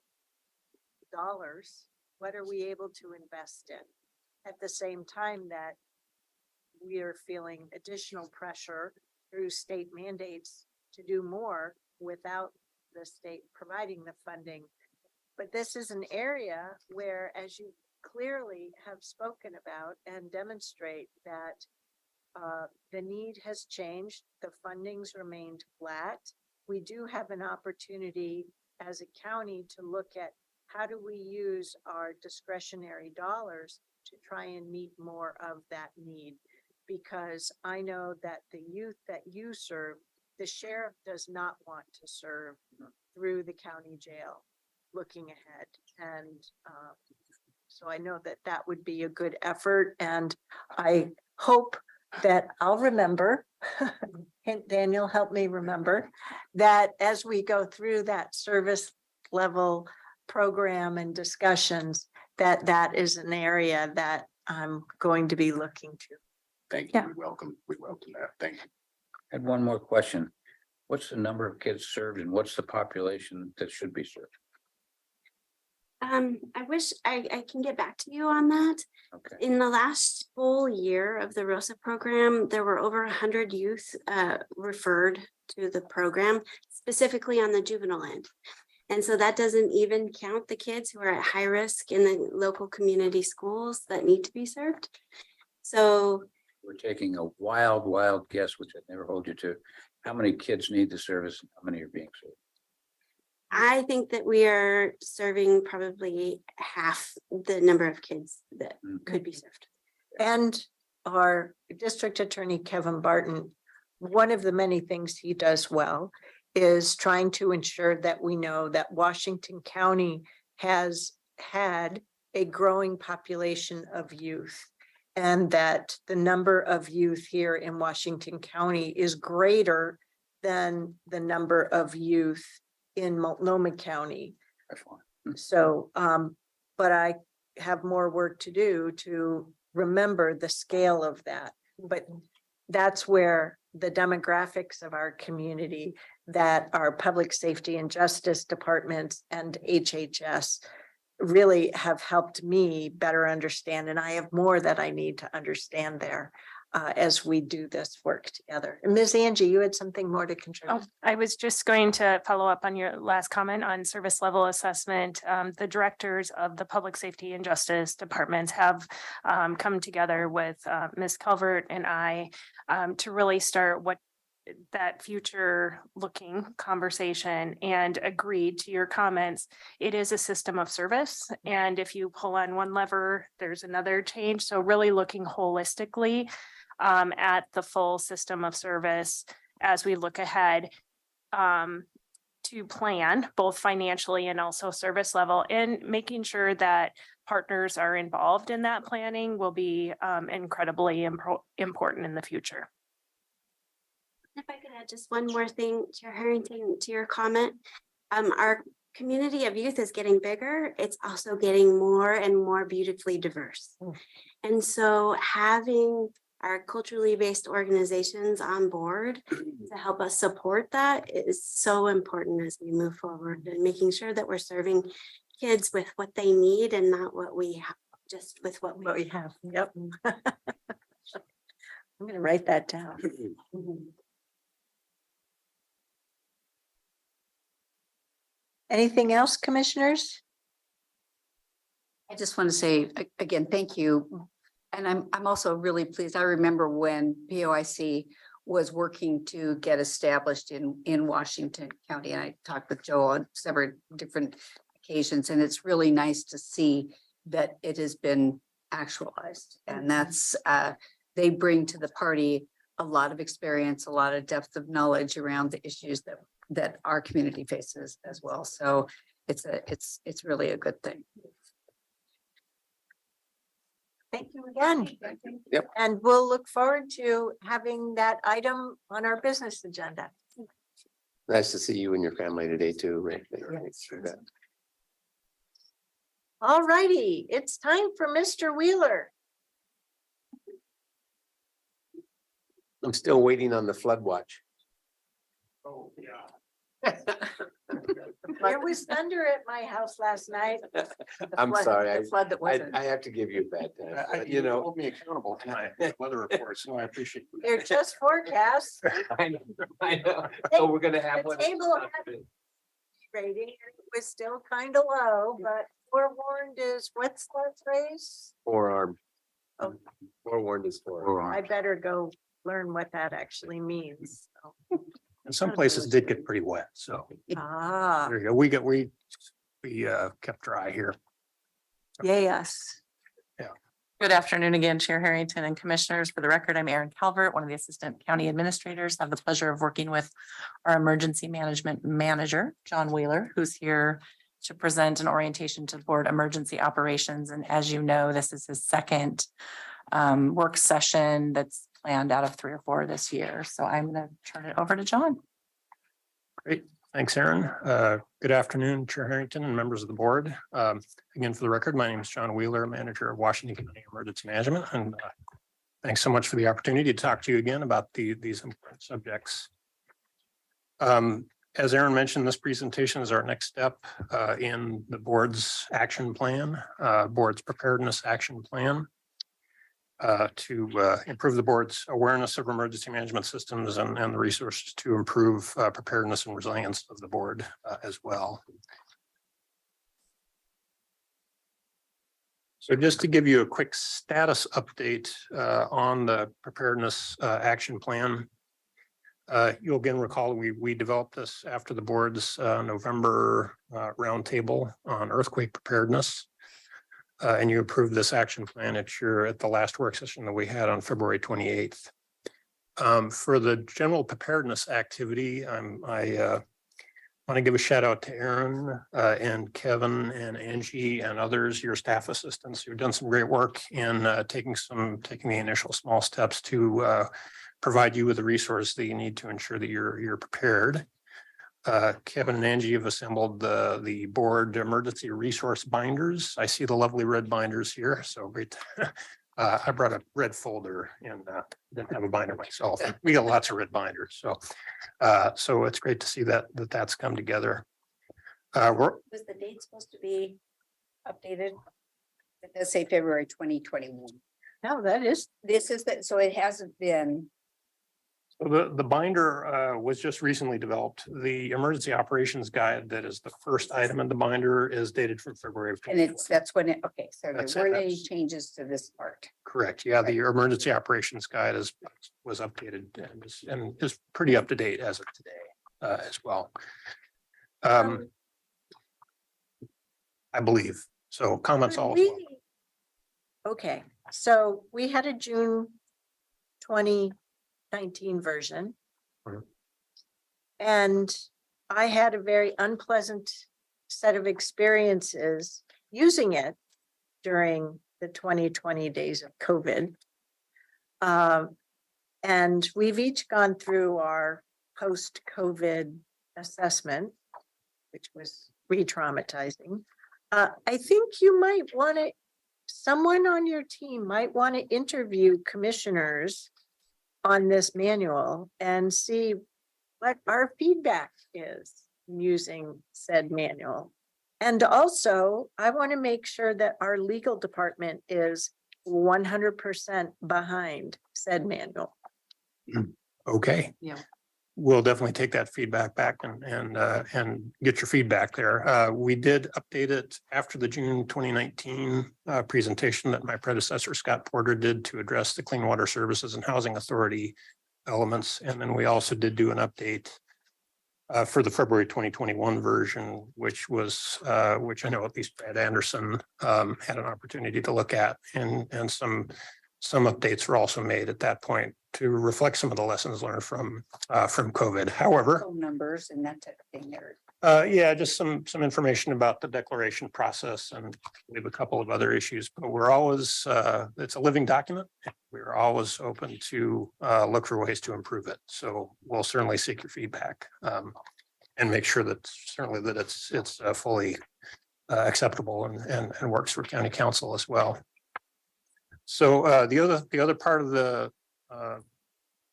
dollars, what are we able to invest in? At the same time that we are feeling additional pressure through state mandates to do more without the state providing the funding. But this is an area where, as you clearly have spoken about and demonstrate, that the need has changed, the funding's remained flat. We do have an opportunity as a county to look at how do we use our discretionary dollars to try and meet more of that need. Because I know that the youth that you serve, the sheriff does not want to serve through the county jail looking ahead. And so I know that that would be a good effort. And I hope that I'll remember, and Daniel, help me remember, that as we go through that service level program and discussions, that that is an area that I'm going to be looking to. Thank Yeah. We welcome that. Thank you. I had one more question. What's the number of kids served and what's the population that should be served? I wish I can get back to you on that. Okay. In the last full year of the ROSA program, there were over 100 youth referred to the program, specifically on the juvenile end. And so that doesn't even count the kids who are at high risk in the local community schools that need to be served. So We're taking a wild guess, which I'd never hold you to. How many kids need the service and how many are being served? I think that we are serving probably half the number of kids that could be served. And our district attorney, Kevin Barton, one of the many things he does well is trying to ensure that we know that Washington County has had a growing population of youth, and that the number of youth here in Washington County is greater than the number of youth in Multnomah County. Excellent. So, but I have more work to do to remember the scale of that. But that's where the demographics of our community, that our public safety and justice departments and HHS really have helped me better understand. And I have more that I need to understand there as we do this work together. And Ms. Angie, you had something more to contribute. Oh, I was just going to follow up on your last comment on service level assessment. The directors of the public safety and justice departments have come together with Ms. Calvert and I to really start what that future looking conversation, and agreed to your comments. It is a system of service. And if you pull on one lever, there's another change. So really looking holistically at the full system of service as we look ahead to plan both financially and also service level, and making sure that partners are involved in that planning will be incredibly important in the future. If I could add just one more thing, Chair Harrington, to your comment, our community of youth is getting bigger. It's also getting more and more beautifully diverse. And so having our culturally based organizations on board to help us support that is so important as we move forward, and making sure that we're serving kids with what they need and not what we have, just with what we What we have. Yep. I'm gonna write that down. Anything else, commissioners? I just want to say again, thank you. And I'm also really pleased. I remember when POIC was working to get established in Washington County. And I talked with Joe on several different occasions, and it's really nice to see that it has been actualized. And that's they bring to the party a lot of experience, a lot of depth of knowledge around the issues that our community faces as well. So it's really a good thing. Thank you again. Yep. And we'll look forward to having that item on our business agenda. Nice to see you and your family today too, Ray. Thanks for that. All righty, it's time for Mr. Wheeler. I'm still waiting on the flood watch. Oh, yeah. There was thunder at my house last night. I'm sorry, The flood that wasn't. I have to give you a bad time. You know. Hold me accountable to my weather report, so I appreciate. They're just forecasts. I know. So we're gonna have The one. table had rating, and it was still kind of low, but forewarned is, what's that phrase? Forearm. Oh. Forewarned is forearm. I better go learn what that actually means. So. And some places did get pretty wet, so Ah, there you go. We kept dry here. yes. Good afternoon again, Chair Harrington and Commissioners. For the record, I'm Erin Calvert, one of the Assistant County Administrators. I have the pleasure of working with our Emergency Management Manager, John Wheeler, who's here to present an orientation to the Board Emergency Operations. And as you know, this is his second work session that's planned out of 3 or 4 this year. So I'm going to turn it over to John. Great. Thanks, Aaron. Good afternoon, Chair Harrington and members of the board. Again, for the record, my name is John Wheeler, Manager of Washington County Emergency Management. And thanks so much for the opportunity to talk to you again about these important subjects. As Aaron mentioned, this presentation is our next step in the board's action plan, board's preparedness action plan. To improve the board's awareness of emergency management systems and the resources to improve preparedness and resilience of the board as well. So just to give you a quick status update on the preparedness action plan. You'll again recall we developed this after the board's November roundtable on earthquake preparedness. And you approved this action plan at the last work session that we had on February 28th. For the general preparedness activity, I want to give a shout out to Aaron and Kevin and Angie and others, your staff assistants who've done some great work in taking the initial small steps to provide you with the resource that you need to ensure that you're prepared. Kevin and Angie have assembled the board emergency resource binders. I see the lovely red binders here, so great. I brought a red folder and didn't have a binder myself. We got lots of red binders, so it's great to see that's come together. Was the date supposed to be updated? It does say February 2021. No, that is. This is that, so it hasn't been. The binder was just recently developed. The emergency operations guide that is the first item in the binder is dated from February of. And that's when it, okay, so That's there it, weren't any that's- changes to this part. Correct. Yeah, the emergency operations guide was updated and is pretty up to date as of today as well. I believe. So comments all. Okay, so we had a June 2019 version. Mhm. And I had a very unpleasant set of experiences using it during the 2020 days of COVID. And we've each gone through our post-COVID assessment, which was re-traumatizing. I think you might want to, someone on your team might want to interview commissioners on this manual and see what our feedback is using said manual. And also, I want to make sure that our legal department is 100% behind said manual. Okay. Yeah. We'll definitely take that feedback back and get your feedback there. We did update it after the June 2019 presentation that my predecessor Scott Porter did to address the Clean Water Services and Housing Authority elements. And then we also did do an update for the February 2021 version, which I know at least Brad Anderson had an opportunity to look at, and some updates were also made at that point to reflect some of the lessons learned from COVID. However, Phone numbers and that type of thing there. yeah, just some information about the declaration process, and we have a couple of other issues, but we're always, it's a living document. We're always open to look for ways to improve it. So we'll certainly seek your feedback and make sure that it's fully acceptable and works for county council as well. So the other part of the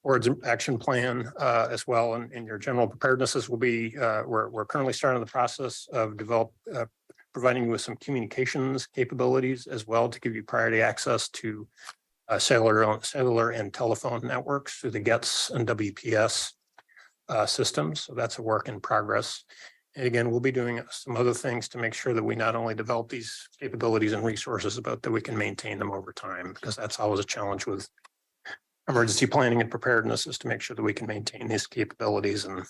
board's action plan as well in your general preparednesses will be, we're currently starting the process of providing you with some communications capabilities as well to give you priority access to cellular and telephone networks through the GETS and WPS systems. So that's a work in progress. And again, we'll be doing some other things to make sure that we not only develop these capabilities and resources, but that we can maintain them over time, because that's always a challenge with emergency planning and preparedness, is to make sure that we can maintain these capabilities and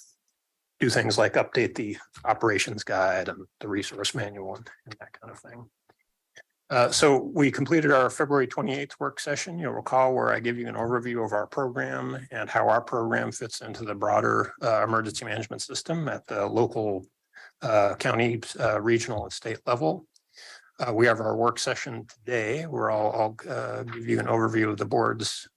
do things like update the operations guide and the resource manual and that kind of thing. So we completed our February 28th work session. You'll recall where I give you an overview of our program and how our program fits into the broader emergency management system at the local, county, regional and state level. We have our work session today where I'll give you an overview of the board's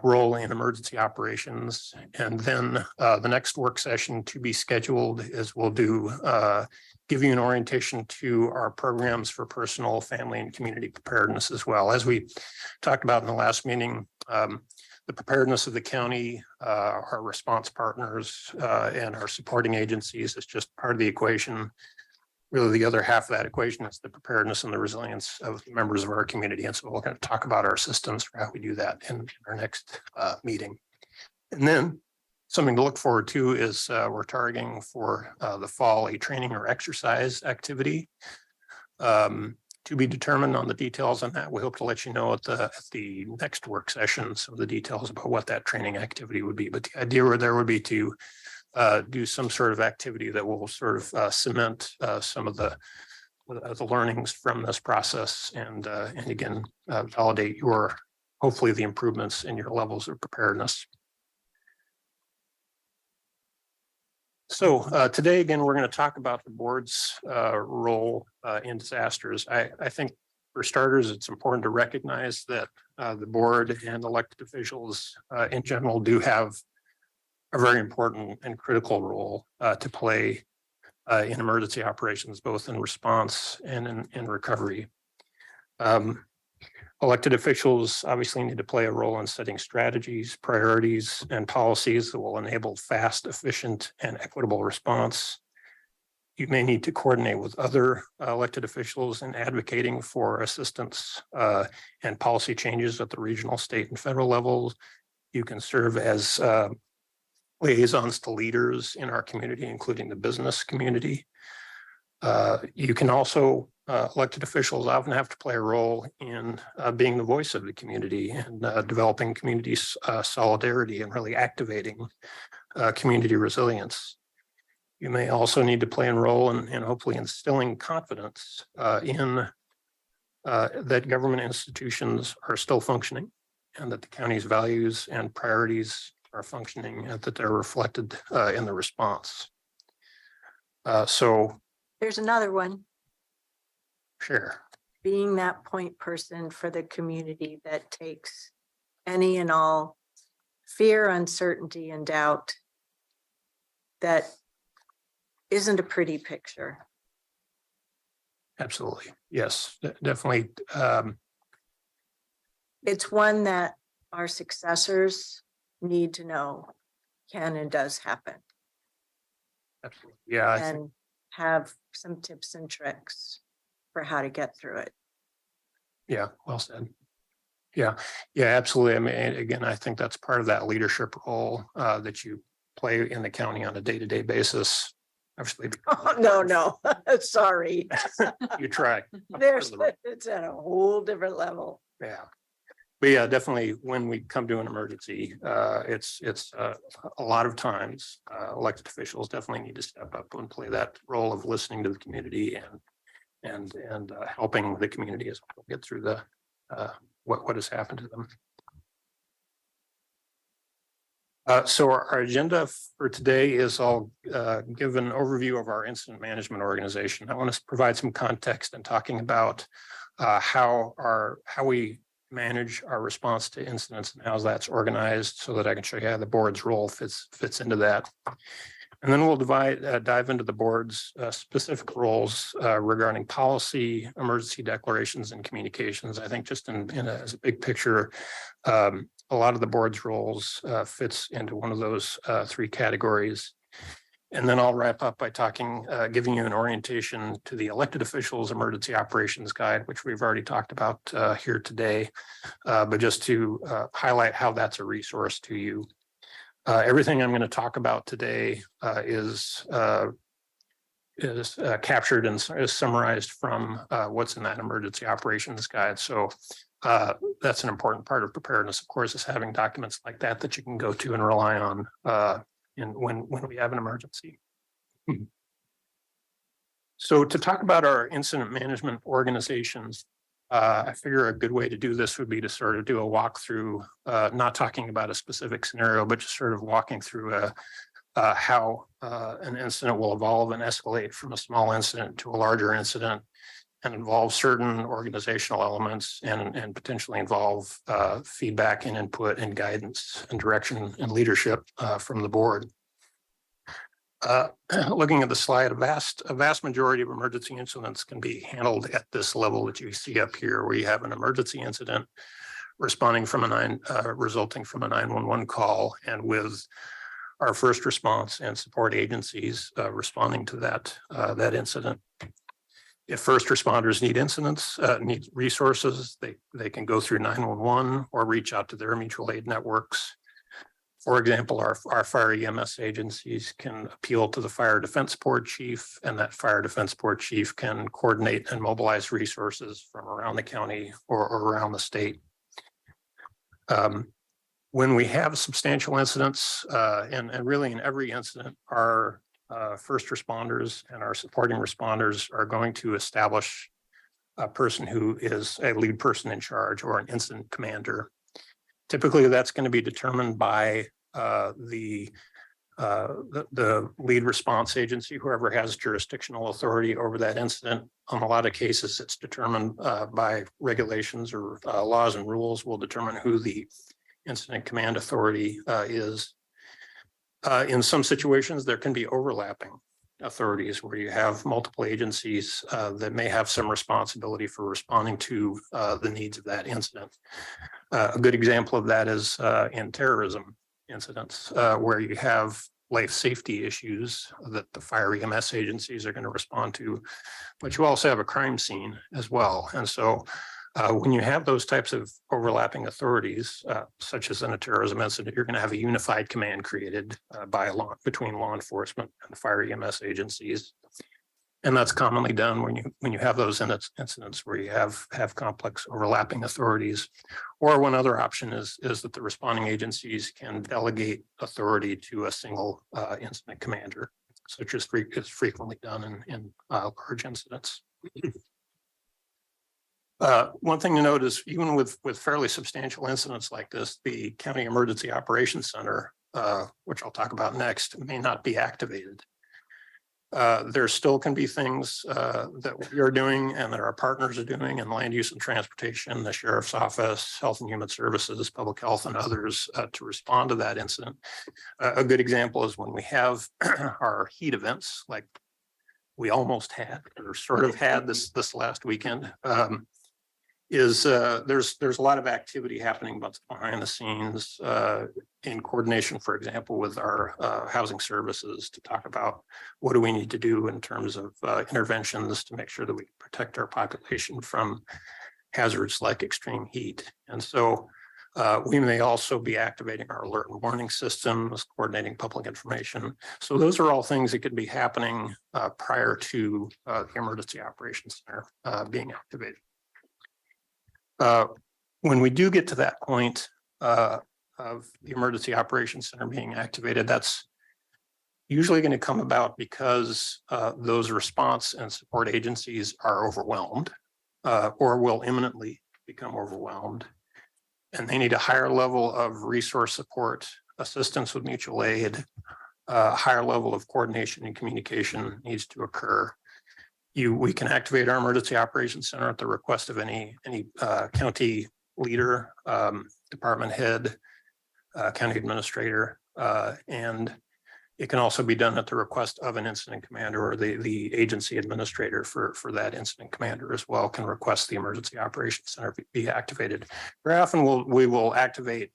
role in emergency operations. And then the next work session to be scheduled is we'll give you an orientation to our programs for personal, family, and community preparedness as well. As we talked about in the last meeting, the preparedness of the county, our response partners, and our supporting agencies is just part of the equation. Really, the other half of that equation is the preparedness and the resilience of members of our community. And so we're going to talk about our systems for how we do that in our next meeting. And then something to look forward to is we're targeting for the fall a training or exercise activity. To be determined on the details on that. We hope to let you know at the next work session some of the details about what that training activity would be. But the idea there would be to do some sort of activity that will sort of cement some of the learnings from this process and again, validate hopefully the improvements in your levels of preparedness. So today, again, we're going to talk about the board's role in disasters. I think for starters, it's important to recognize that the board and elected officials in general do have a very important and critical role to play in emergency operations, both in response and in recovery. Elected officials obviously need to play a role in setting strategies, priorities, and policies that will enable fast, efficient, and equitable response. You may need to coordinate with other elected officials in advocating for assistance and policy changes at the regional, state, and federal levels. You can serve as liaisons to leaders in our community, including the business community. You can also, elected officials often have to play a role in being the voice of the community and developing community solidarity and really activating community resilience. You may also need to play a role in hopefully instilling confidence in that government institutions are still functioning and that the county's values and priorities are functioning and that they're reflected in the response. So There's another one, share. being that point person for the community that takes any and all fear, uncertainty, and doubt. That isn't a pretty picture. Absolutely. Yes, definitely. It's one that our successors need to know can and does happen, Absolutely. Yeah. and have some tips and tricks for how to get through it. Yeah, well said. Yeah, absolutely. I mean, and again, I think that's part of that leadership role that you play in the county on a day-to-day basis. Obviously, Oh, no, sorry. you try. There's, it's at a whole different level. Yeah. But yeah, definitely when we come to an emergency, it's a lot of times elected officials definitely need to step up and play that role of listening to the community and helping the community as well get through the what has happened to them. So our agenda for today is I'll give an overview of our incident management organization. I want to provide some context in talking about how we manage our response to incidents and how that's organized so that I can show you how the board's role fits into that. And then we'll dive into the board's specific roles regarding policy, emergency declarations, and communications. I think just as a big picture, a lot of the board's roles fits into one of those three categories. And then I'll wrap up by giving you an orientation to the elected officials emergency operations guide, which we've already talked about here today, but just to highlight how that's a resource to you. Everything I'm going to talk about today is captured and is summarized from what's in that emergency operations guide. So that's an important part of preparedness, of course, is having documents like that you can go to and rely on when we have an emergency. So to talk about our incident management organizations, I figure a good way to do this would be to sort of do a walkthrough, not talking about a specific scenario, but just sort of walking through how an incident will evolve and escalate from a small incident to a larger incident and involve certain organizational elements and potentially involve feedback and input and guidance and direction and leadership from the board. Looking at the slide, a vast majority of emergency incidents can be handled at this level that you see up here, where you have an emergency incident resulting from a 911 call, and with our first response and support agencies responding to that incident. If first responders need resources, they can go through 911 or reach out to their mutual aid networks. For example, our fire EMS agencies can appeal to the fire defense board chief, and that fire defense board chief can coordinate and mobilize resources from around the county or around the state. When we have substantial incidents, and really in every incident, our first responders and our supporting responders are going to establish a person who is a lead person in charge or an incident commander. Typically, that's going to be determined by the lead response agency, whoever has jurisdictional authority over that incident. On a lot of cases, it's determined by regulations or laws and rules will determine who the incident command authority is. In some situations, there can be overlapping authorities where you have multiple agencies that may have some responsibility for responding to the needs of that incident. A good example of that is in terrorism incidents where you have life safety issues that the fire EMS agencies are going to respond to, but you also have a crime scene as well. And so when you have those types of overlapping authorities, such as in a terrorism incident, you're going to have a unified command created between law enforcement and the fire EMS agencies. And that's commonly done when you have those incidents where you have complex overlapping authorities, or one other option is that the responding agencies can delegate authority to a single incident commander, such as is frequently done in large incidents. One thing to note is even with fairly substantial incidents like this, the County Emergency Operations Center, which I'll talk about next, may not be activated. There still can be things that we are doing and that our partners are doing in land use and transportation, the sheriff's office, health and human services, public health, and others to respond to that incident. A good example is when we have our heat events, like we almost had or sort of had this last weekend. There's a lot of activity happening behind the scenes in coordination, for example, with our housing services to talk about what do we need to do in terms of interventions to make sure that we protect our population from hazards like extreme heat. And so we may also be activating our alert and warning systems, coordinating public information. So those are all things that could be happening prior to the Emergency Operations Center being activated. When we do get to that point of the Emergency Operations Center being activated, that's usually going to come about because those response and support agencies are overwhelmed or will imminently become overwhelmed. And they need a higher level of resource support, assistance with mutual aid, a higher level of coordination and communication needs to occur. We can activate our Emergency Operations Center at the request of any county leader, department head, county administrator, and it can also be done at the request of an incident commander or the agency administrator for that incident commander as well can request the Emergency Operations Center be activated. Very often we will activate,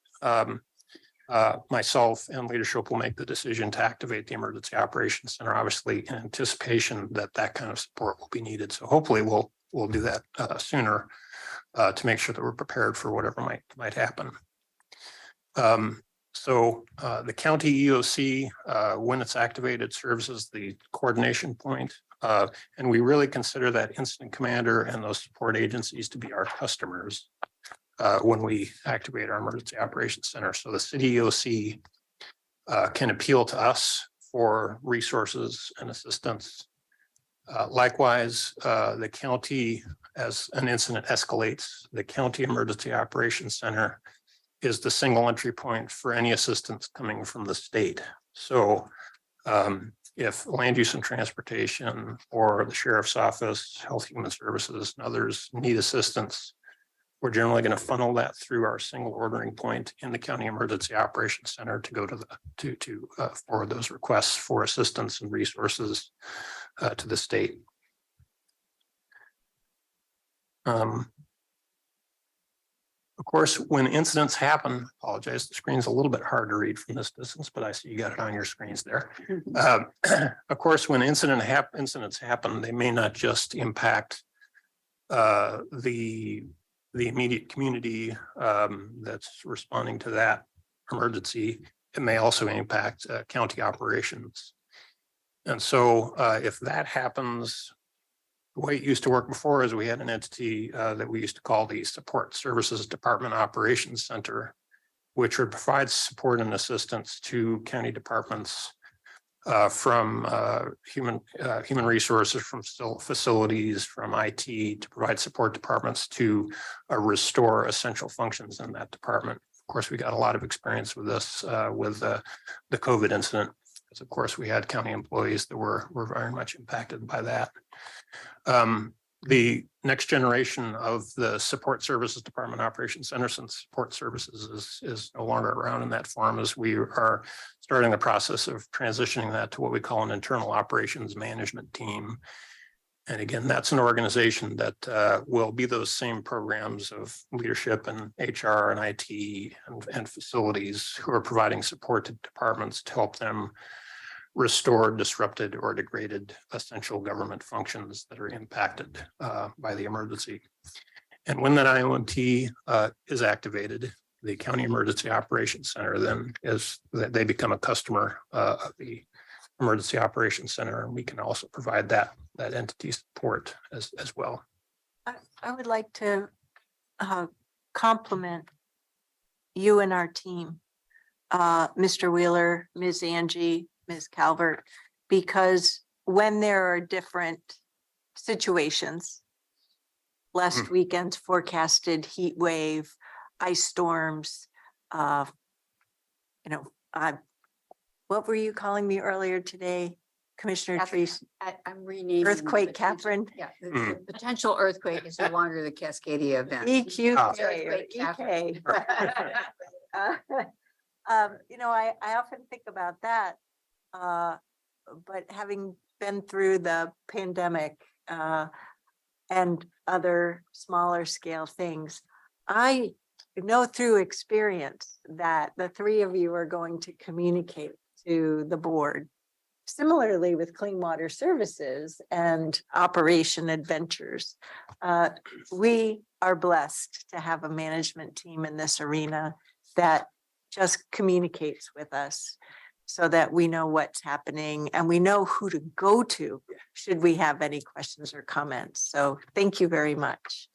myself and leadership will make the decision to activate the Emergency Operations Center, obviously in anticipation that that kind of support will be needed. So hopefully we'll do that sooner to make sure that we're prepared for whatever might happen. So the county EOC, when it's activated, serves as the coordination point. And we really consider that incident commander and those support agencies to be our customers when we activate our Emergency Operations Center. So the city EOC can appeal to us for resources and assistance. Likewise, the county, as an incident escalates, the county Emergency Operations Center is the single entry point for any assistance coming from the state. So if land use and transportation or the sheriff's office, health human services and others need assistance, we're generally going to funnel that through our single ordering point in the County Emergency Operations Center to go to forward those requests for assistance and resources to the state. Of course, when incidents happen, apologize, the screen's a little bit hard to read from this distance, but I see you got it on your screens there. Of course, when incidents happen, they may not just impact the immediate community that's responding to that emergency. It may also impact county operations. And so if that happens, the way it used to work before is we had an entity that we used to call the Support Services Department Operations Center, which would provide support and assistance to county departments from human resources, from facilities, from IT, to provide support departments to restore essential functions in that department. Of course, we got a lot of experience with this with the COVID incident, because of course we had county employees that were very much impacted by that. The next generation of the Support Services Department Operations Center, since support services is no longer around in that form, as we are starting the process of transitioning that to what we call an internal operations management team. And again, that's an organization that will be those same programs of leadership and HR and IT and facilities who are providing support to departments to help them restore disrupted or degraded essential government functions that are impacted by the emergency. And when that IOMT is activated, the County Emergency Operations Center then they become a customer of the Emergency Operations Center, and we can also provide that entity support as well. I would like to compliment you and our team, Mr. Wheeler, Ms. Angie, Ms. Calvert, because when there are different situations, last weekend's forecasted heat wave, ice storms, what were you calling me earlier today, Commissioner Treese? I'm renaming. Earthquake, Catherine? Yeah, the potential earthquake is no longer the Cascadia event. EQK or Earthquake, Catherine. EK. I often think about that. But having been through the pandemic and other smaller scale things, I know through experience that the three of you are going to communicate to the board similarly with Clean Water Services and Operation Adventures, we are blessed to have a management team in this arena that just communicates with us so that we know what's happening and we know who to go to should we have any questions or comments. So thank you very much.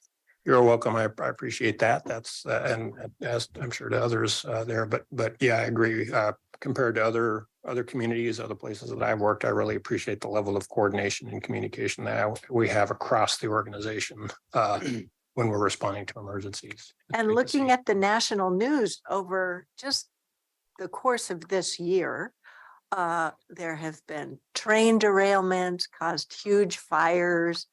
You're welcome. I appreciate that. That's, and as I'm sure to others there, but yeah, I agree. Compared to other communities, other places that I've worked, I really appreciate the level of coordination and communication that we have across the organization when we're responding to emergencies. And looking at the national news over just the course of this year, there have been train derailments, caused huge fires,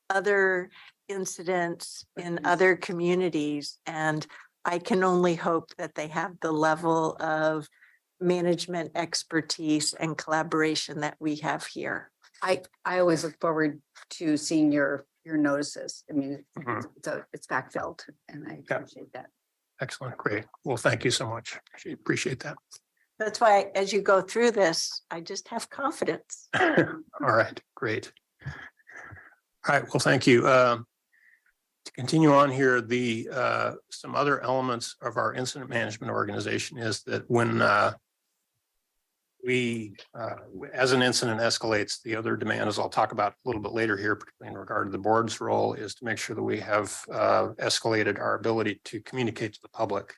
other incidents in other communities. And I can only hope that they have the level of management expertise and collaboration that we have here. I always look forward to seeing your notices. I mean, it's fact filled and I appreciate that. Excellent. Great. Well, thank you so much. Appreciate that. That's why as you go through this, I just have confidence. All right. Great. All right. Well, thank you. To continue on here, some other elements of our incident management organization is that when as an incident escalates, the other demand, as I'll talk about a little bit later here, particularly in regard to the board's role, is to make sure that we have escalated our ability to communicate to the public.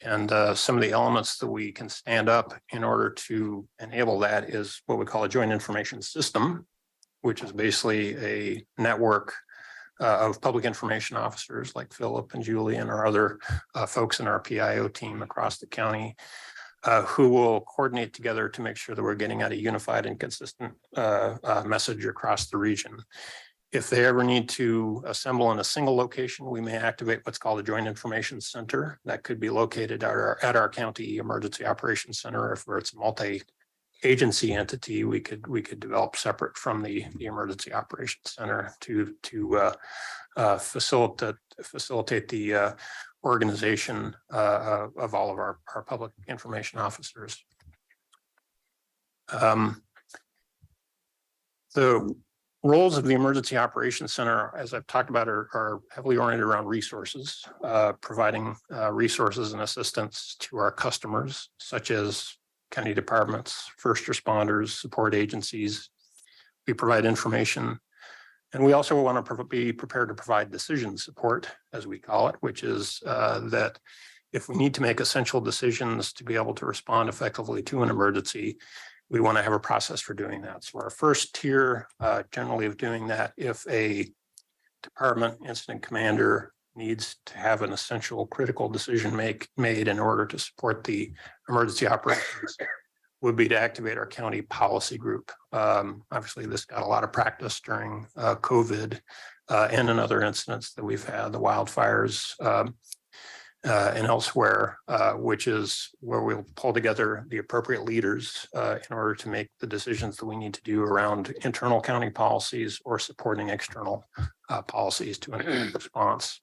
And some of the elements that we can stand up in order to enable that is what we call a joint information system, which is basically a network of public information officers like Philip and Julie and our other folks in our PIO team across the county who will coordinate together to make sure that we're getting out a unified and consistent message across the region. If they ever need to assemble in a single location, we may activate what's called a Joint Information Center that could be located at our county emergency operations center. If it's a multi-agency entity, we could develop separate from the emergency operations center to facilitate the organization of all of our public information officers. The roles of the Emergency Operations Center, as I've talked about, are heavily oriented around resources, providing resources and assistance to our customers, such as county departments, first responders, support agencies. We provide information. And we also want to be prepared to provide decision support, as we call it, which is that if we need to make essential decisions to be able to respond effectively to an emergency, we want to have a process for doing that. So our first tier generally of doing that, if a department incident commander needs to have an essential critical decision made in order to support the emergency operations, would be to activate our county policy group. Obviously, this got a lot of practice during COVID and in other incidents that we've had, the wildfires and elsewhere, which is where we'll pull together the appropriate leaders in order to make the decisions that we need to do around internal county policies or supporting external policies to an response.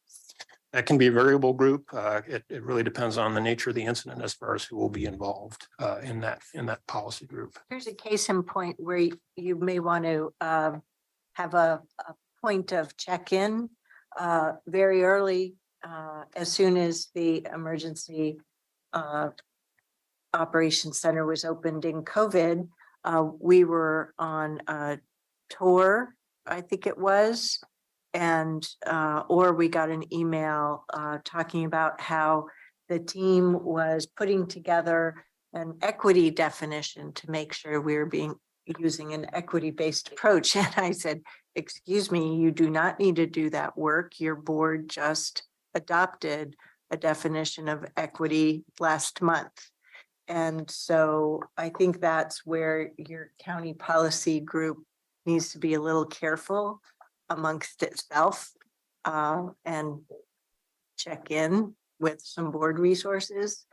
That can be a variable group. It really depends on the nature of the incident as far as who will be involved in that policy group. Here's a case in point where you may want to have a point of check-in very early, as soon as the emergency operations center was opened in COVID. We were on a tour, I think it was, and or we got an email talking about how the team was putting together an equity definition to make sure we were using an equity-based approach. And I said, excuse me, you do not need to do that work. Your board just adopted a definition of equity last month. And so I think that's where your county policy group needs to be a little careful amongst itself and check in with some board resources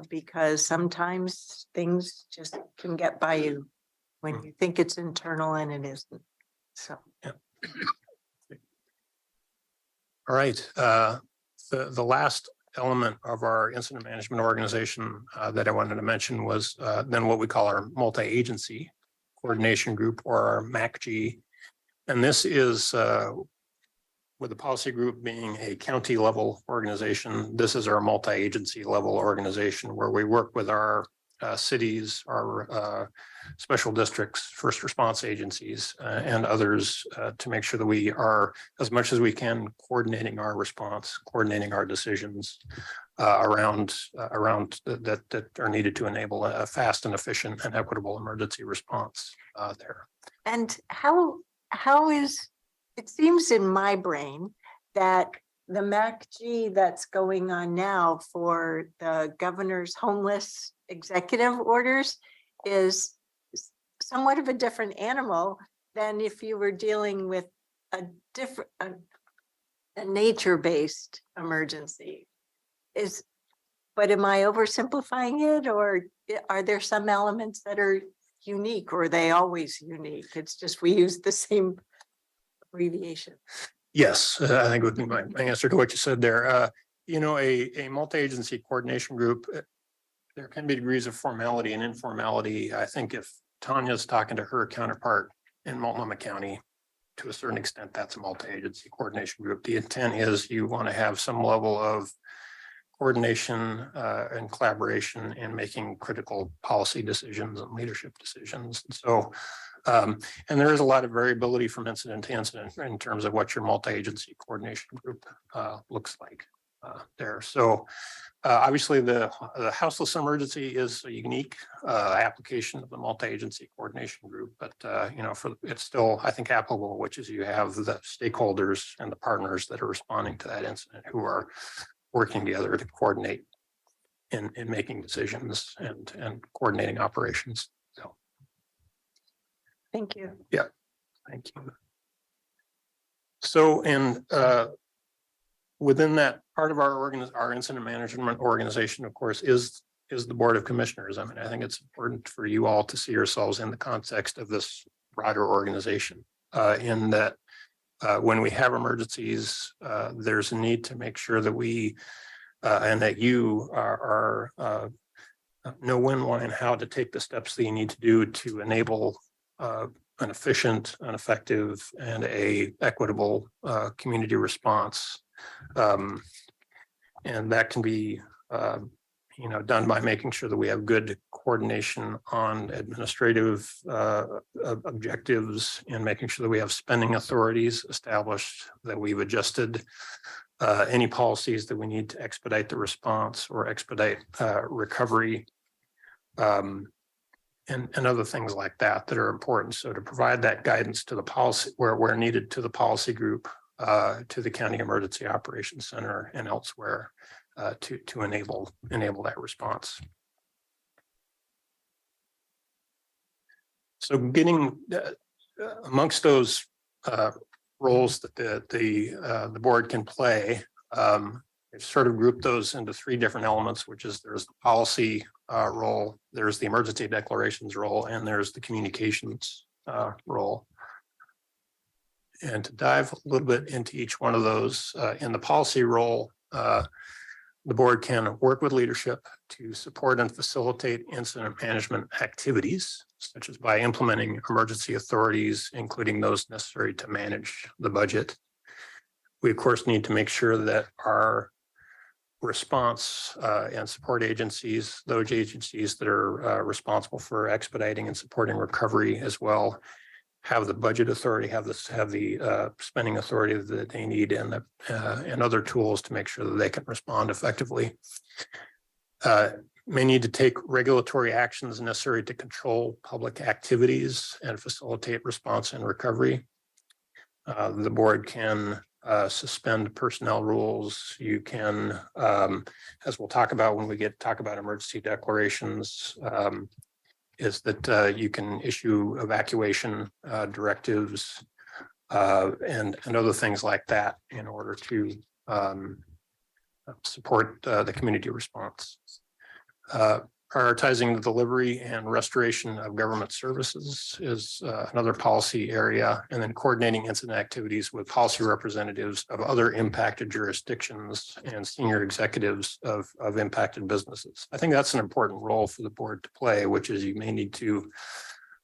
because sometimes things just can get by you when you think it's internal and it isn't. So. Yeah. All right. The last element of our incident management organization that I wanted to mention was then what we call our multi-agency Coordination Group, or our MACG. And this is with the policy group being a county level organization, this is our multi-agency level organization where we work with our cities, our special districts, first response agencies, and others to make sure that we are, as much as we can, coordinating our response, coordinating our decisions around that are needed to enable a fast and efficient and equitable emergency response there. And how is, it seems in my brain that the MACG that's going on now for the governor's homeless executive orders is somewhat of a different animal than if you were dealing with a different, a nature-based emergency. But am I oversimplifying it, or are there some elements that are unique, or are they always unique? It's just we use the same abbreviation. Yes, I think would be my answer to what you said there. You know, a multi-agency coordination group, there can be degrees of formality and informality. I think if Tanya's talking to her counterpart in Multnomah County, to a certain extent, that's a multi-agency coordination group. The intent is you want to have some level of coordination and collaboration in making critical policy decisions and leadership decisions. And so, and there is a lot of variability from incident to incident in terms of what your multi-agency coordination group looks like there. So obviously the houseless emergency is a unique application of the multi-agency coordination group, but you know, it's still, I think, applicable, which is you have the stakeholders and the partners that are responding to that incident who are working together to coordinate in making decisions and coordinating operations. So. Thank you. Yeah, thank you. So, and within that, part of our incident management organization, of course, is the Board of Commissioners. I mean, I think it's important for you all to see yourselves in the context of this broader organization, in that when we have emergencies, there's a need to make sure that we and that you are know when, why, and how to take the steps that you need to do to enable an efficient, an effective, and a equitable community response. And that can be, you know, done by making sure that we have good coordination on administrative objectives and making sure that we have spending authorities established, that we've adjusted any policies that we need to expedite the response or expedite recovery. And other things like that that are important. So to provide that guidance to the policy where needed to the policy group, to the County Emergency Operations Center and elsewhere to enable that response. So getting amongst those roles that the board can play, I've sort of grouped those into three different elements, which is there's the policy role, there's the emergency declarations role, and there's the communications role. And to dive a little bit into each one of those, in the policy role, the board can work with leadership to support and facilitate incident management activities, such as by implementing emergency authorities, including those necessary to manage the budget. We, of course, need to make sure that our response and support agencies, those agencies that are responsible for expediting and supporting recovery as well, have the budget authority, have the spending authority that they need, and other tools to make sure that they can respond effectively. May need to take regulatory actions necessary to control public activities and facilitate response and recovery. The board can suspend personnel rules. You can, as we'll talk about when we talk about emergency declarations, is that you can issue evacuation directives and other things like that in order to support the community response. Prioritizing the delivery and restoration of government services is another policy area, and then coordinating incident activities with policy representatives of other impacted jurisdictions and senior executives of impacted businesses. I think that's an important role for the board to play, which is you may need to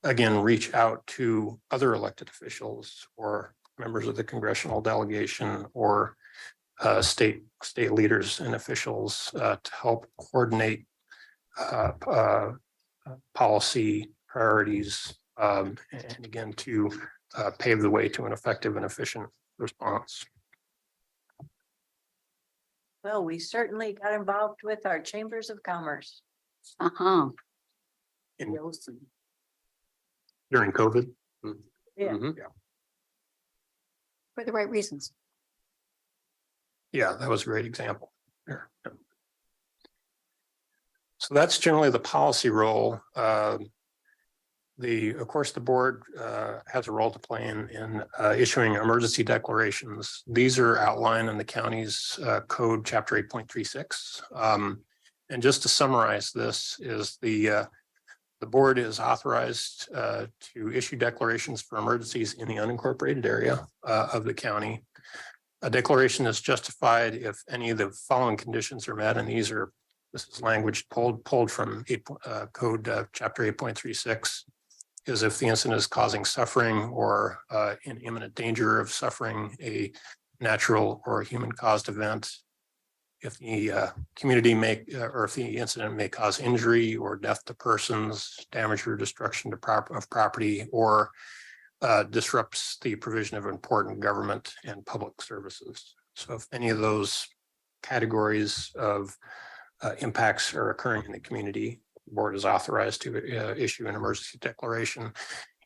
again, reach out to other elected officials or members of the congressional delegation or state leaders and officials to help coordinate policy priorities, and again, to pave the way to an effective and efficient response. Well, we certainly got involved with our chambers of commerce. Uh-huh. During COVID. Yeah. For the right reasons. Yeah, that was a great example there. Yeah. So that's generally the policy role. Of course, the board has a role to play in issuing emergency declarations. These are outlined in the county's code, chapter 8.36. And just to summarize this is the board is authorized to issue declarations for emergencies in the unincorporated area of the county. A declaration is justified if any of the following conditions are met, and this is language pulled from code chapter 8.36, is if the incident is causing suffering or in imminent danger of suffering, a natural or human caused event, if the or if the incident may cause injury or death to persons, damage or destruction of property, or disrupts the provision of important government and public services. So if any of those categories of impacts are occurring in the community, the board is authorized to issue an emergency declaration.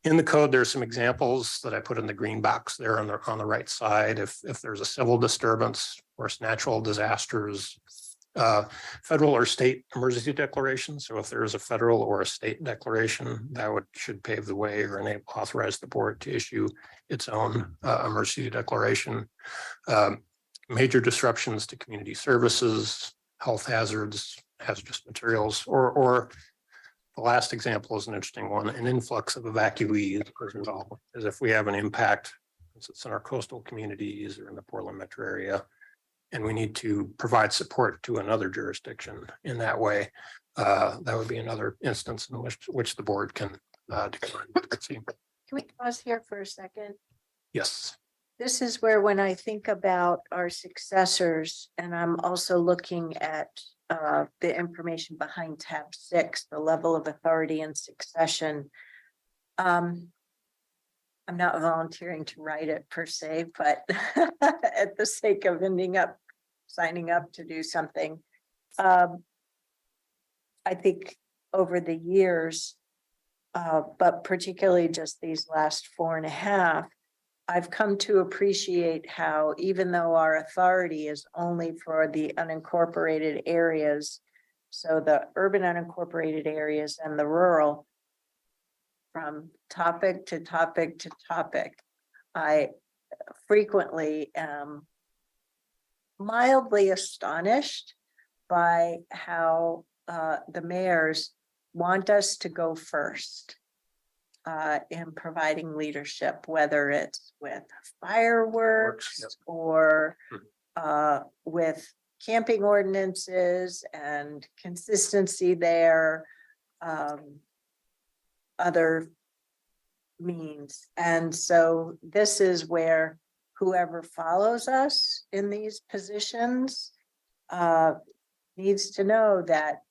In the code, there's some examples that I put in the green box there on the right side. If there's a civil disturbance or natural disasters, federal or state emergency declaration. So if there is a federal or a state declaration, that should pave the way or authorize the board to issue its own emergency declaration. Major disruptions to community services, health hazards, hazardous materials, or the last example is an interesting one. An influx of evacuees is involved, as if we have an impact, it's in our coastal communities or in the Portland metro area, and we need to provide support to another jurisdiction in that way. That would be another instance in which the board can declare an emergency. Can we pause here for a second? Yes. This is where, when I think about our successors, and I'm also looking at the information behind tab 6, the level of authority and succession. I'm not volunteering to write it per se, but at the sake of ending up signing up to do something. I think over the years, but particularly just these last 4.5, I've come to appreciate how, even though our authority is only for the unincorporated areas, so the urban unincorporated areas and the rural, from topic to topic to topic, I frequently am mildly astonished by how the mayors want us to go first in providing leadership, whether it's with fireworks Yep. or with camping ordinances and consistency there, other means. And so this is where whoever follows us in these positions needs to know that,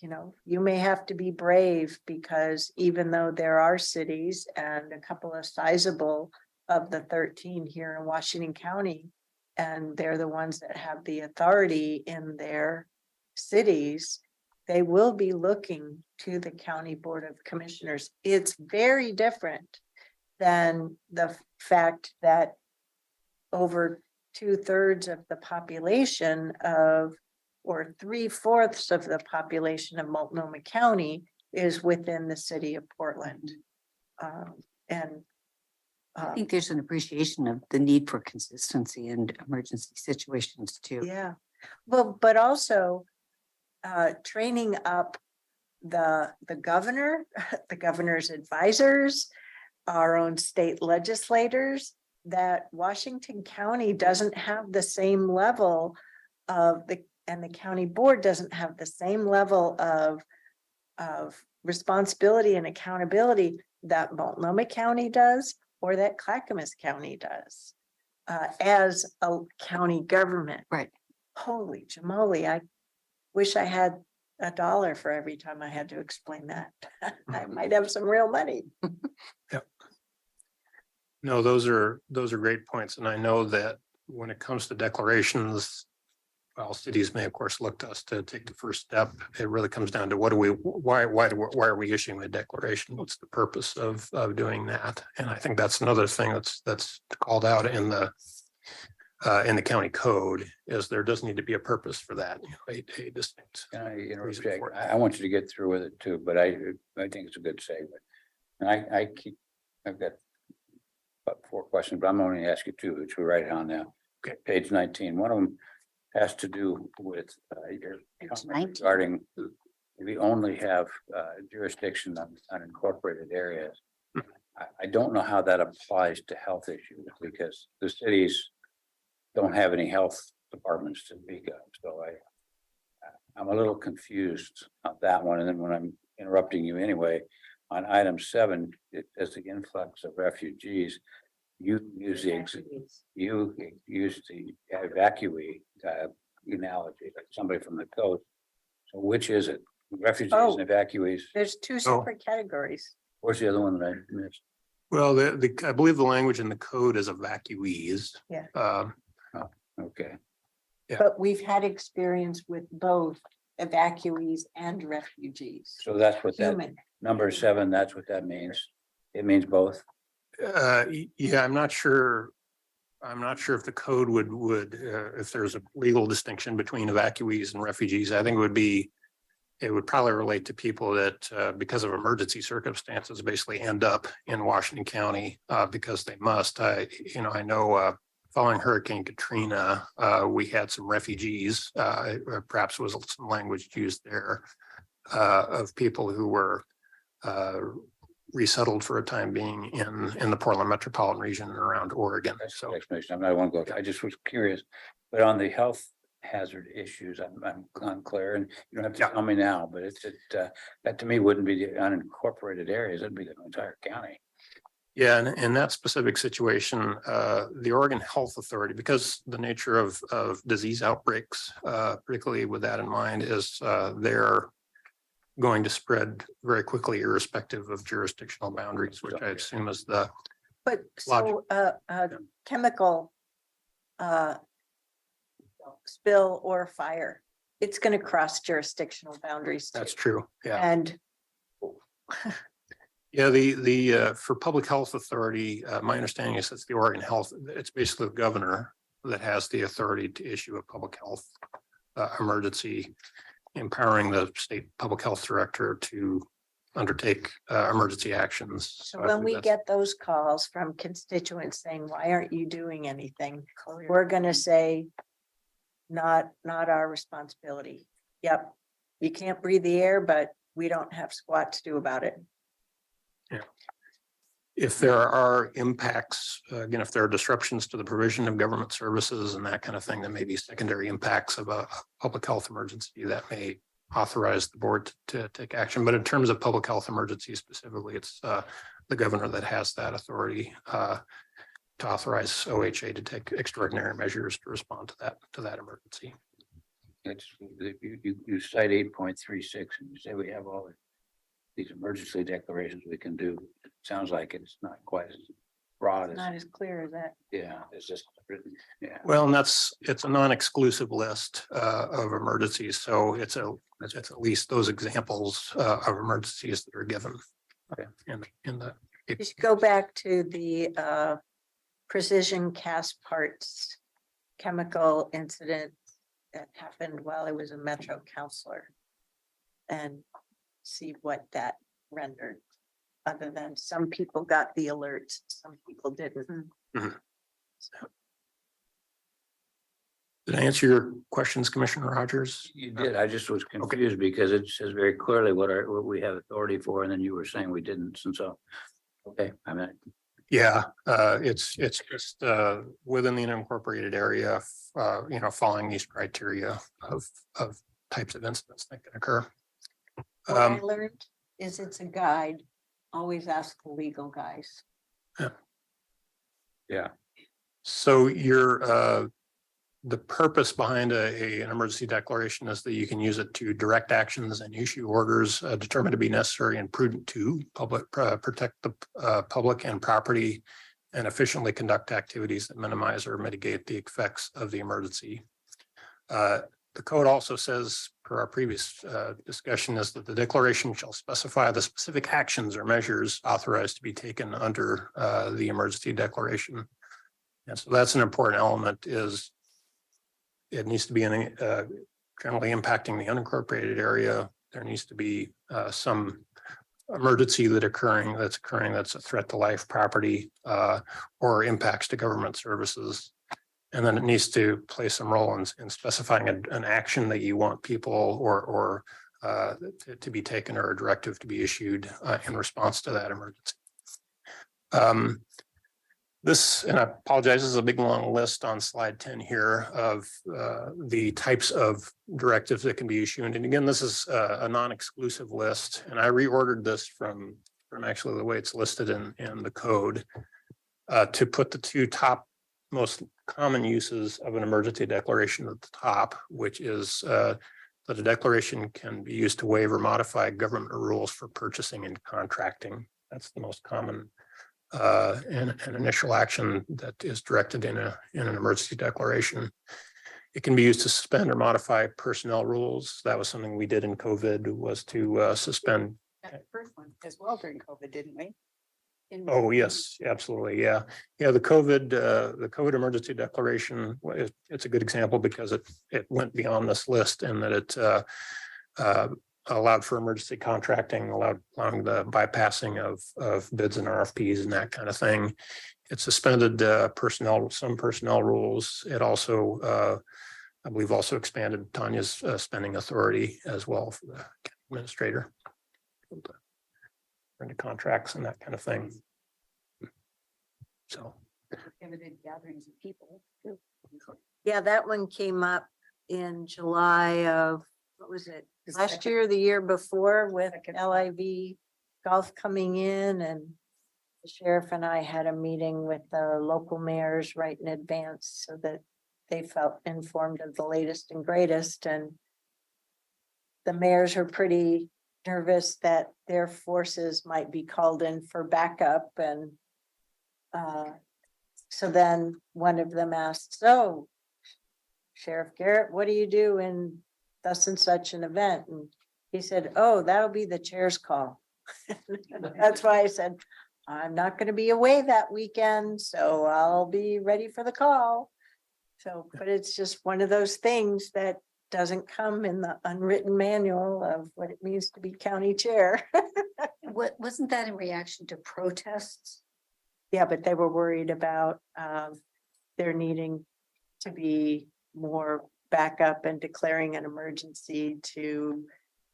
you know, you may have to be brave, because even though there are cities and a couple of sizable of the 13 here in Washington County, and they're the ones that have the authority in their cities, they will be looking to the County Board of Commissioners. It's very different than the fact that over 2/3 of the population of, or 3/4 of the population of Multnomah County is within the city of Portland. I think there's an appreciation of the need for consistency in emergency situations too. Yeah, well, but also training up the governor, the governor's advisors, our own state legislators, that Washington County doesn't have the same level of and the county board doesn't have the same level of responsibility and accountability that Multnomah County does or that Clackamas County does as a county government. Right. Holy jamoli, I wish I had $1 for every time I had to explain that. I might have some real money. No, those are great points. And I know that when it comes to declarations, while cities may of course look to us to take the first step, it really comes down to why are we issuing a declaration? What's the purpose of doing that? And I think that's another thing that's called out in the county code, is there does need to be a purpose for that, a distinct. Can I interrupt, reason Jake? for it. I want you to get through with it too, but I think it's a good segue. And I've got about 4 questions, but I'm only ask you 2, which we're right on now. Okay. Page 19, one of them has to do with your Page comment 19. regarding we only have jurisdiction on unincorporated areas. I don't know how that applies to health issues, because the cities don't have any health departments to speak of, so I'm a little confused on that one. And then when I'm interrupting you anyway, on item 7, it says the influx of refugees. You use the evacuee analogy, like somebody from the coast. So which is it? Refugees Oh. and evacuees? There's 2 separate categories. Where's the other one that I missed? Well, I believe the language in the code is evacuees. Yeah. Okay, Yeah. But we've had experience with both evacuees and refugees. so that's what that Human. number 7, that's what that means. It means both. Yeah, I'm not sure if the code would, if there's a legal distinction between evacuees and refugees. I think it would probably relate to people that, because of emergency circumstances, basically end up in Washington County, because they must. I know, following Hurricane Katrina, we had some refugees, perhaps was some language used there, of people who were, resettled for a time being in the Portland metropolitan region and around Oregon. That's So the explanation. I'm not one go. I just was curious, but on the health hazard issues, I'm unclear, and you don't have to Yeah. tell me now, but that to me wouldn't be the unincorporated areas. It'd be the entire county. yeah, and in that specific situation, the Oregon Health Authority, because the nature of disease outbreaks, particularly with that in mind, is they're going to spread very quickly irrespective of jurisdictional boundaries, which I assume is the But so chemical spill or fire, it's going to cross jurisdictional boundaries too. that's true. Yeah. And Yeah, the for Public Health Authority, my understanding is it's the Oregon Health, it's basically the governor that has the authority to issue a public health emergency, empowering the state public health director to undertake emergency actions. so I when believe we that's- get those calls from constituents saying, why aren't you doing anything? We're going to say, not our responsibility. Yep. You can't breathe the air, but we don't have squat to do about it. If there are impacts, again, if there are disruptions to the provision of government services and that kind of thing, that may be secondary impacts of a public health emergency that may authorize the board to take action. But in terms of public health emergency specifically, it's the governor that has that authority to authorize OHA to take extraordinary measures to respond to that emergency. It's, you cite 8.36 and you say we have all these emergency declarations we can do. It sounds like it's not quite as broad as, Not as clear as that. yeah, it's just written, yeah. Well, and it's a non-exclusive list of emergencies, so it's at least those examples of emergencies that are given. Okay. In the. You should go back to the precision cast parts chemical incident that happened while I was a Metro counselor and see what that rendered. Other than some people got the alerts, some people didn't. Mhm. Did I answer your questions, Commissioner Rogers? You did. I just was confused because it says very clearly what we have authority for, and then you were saying we didn't, and so. Okay, I mean, Yeah, it's just within the unincorporated area, following these criteria of types of incidents that can occur. What I learned is it's a guide. Always ask the legal guys. So the purpose behind an emergency declaration is that you can use it to direct actions and issue orders determined to be necessary and prudent to protect the public and property and efficiently conduct activities that minimize or mitigate the effects of the emergency. The code also says, per our previous discussion, is that the declaration shall specify the specific actions or measures authorized to be taken under the emergency declaration. And so that's an important element, is it needs to be generally impacting the unincorporated area. There needs to be some emergency that's occurring that's a threat to life, property, or impacts to government services. And then it needs to play some role in specifying an action that you want people or to be taken, or a directive to be issued in response to that emergency. This, and I apologize, this is a big long list on slide 10 here of the types of directives that can be issued. And again, this is a non-exclusive list, and I reordered this from actually the way it's listed in the code to put the two top most common uses of an emergency declaration at the top, which is that a declaration can be used to waive or modify government rules for purchasing and contracting. That's the most common an initial action that is directed in an emergency declaration. It can be used to suspend or modify personnel rules. That was something we did in COVID, was to suspend. That first one as well during COVID, didn't we? Oh, yes, absolutely. Yeah. Yeah. The COVID emergency declaration, it's a good example because it went beyond this list, and that it allowed for emergency contracting, allowing the bypassing of bids and RFPs and that kind of thing. It suspended some personnel rules. It also, I believe, also expanded Tanya's spending authority as well for the administrator into contracts and that kind of thing. So. Limited gatherings of people. Yeah, that one came up in July of, what was it? Last year, or the year before, with LIV golf coming in, and the sheriff and I had a meeting with the local mayors right in advance so that they felt informed of the latest and greatest. And the mayors are pretty nervous that their forces might be called in for backup. And so then one of them asked, so Sheriff Garrett, what do you do in thus and such an event? And he said, oh, that'll be the chair's call. That's why I said, I'm not going to be away that weekend, so I'll be ready for the call. So, but it's just one of those things that doesn't come in the unwritten manual of what it means to be county chair. Wasn't that in reaction to protests? Yeah, but they were worried about there needing to be more backup and declaring an emergency to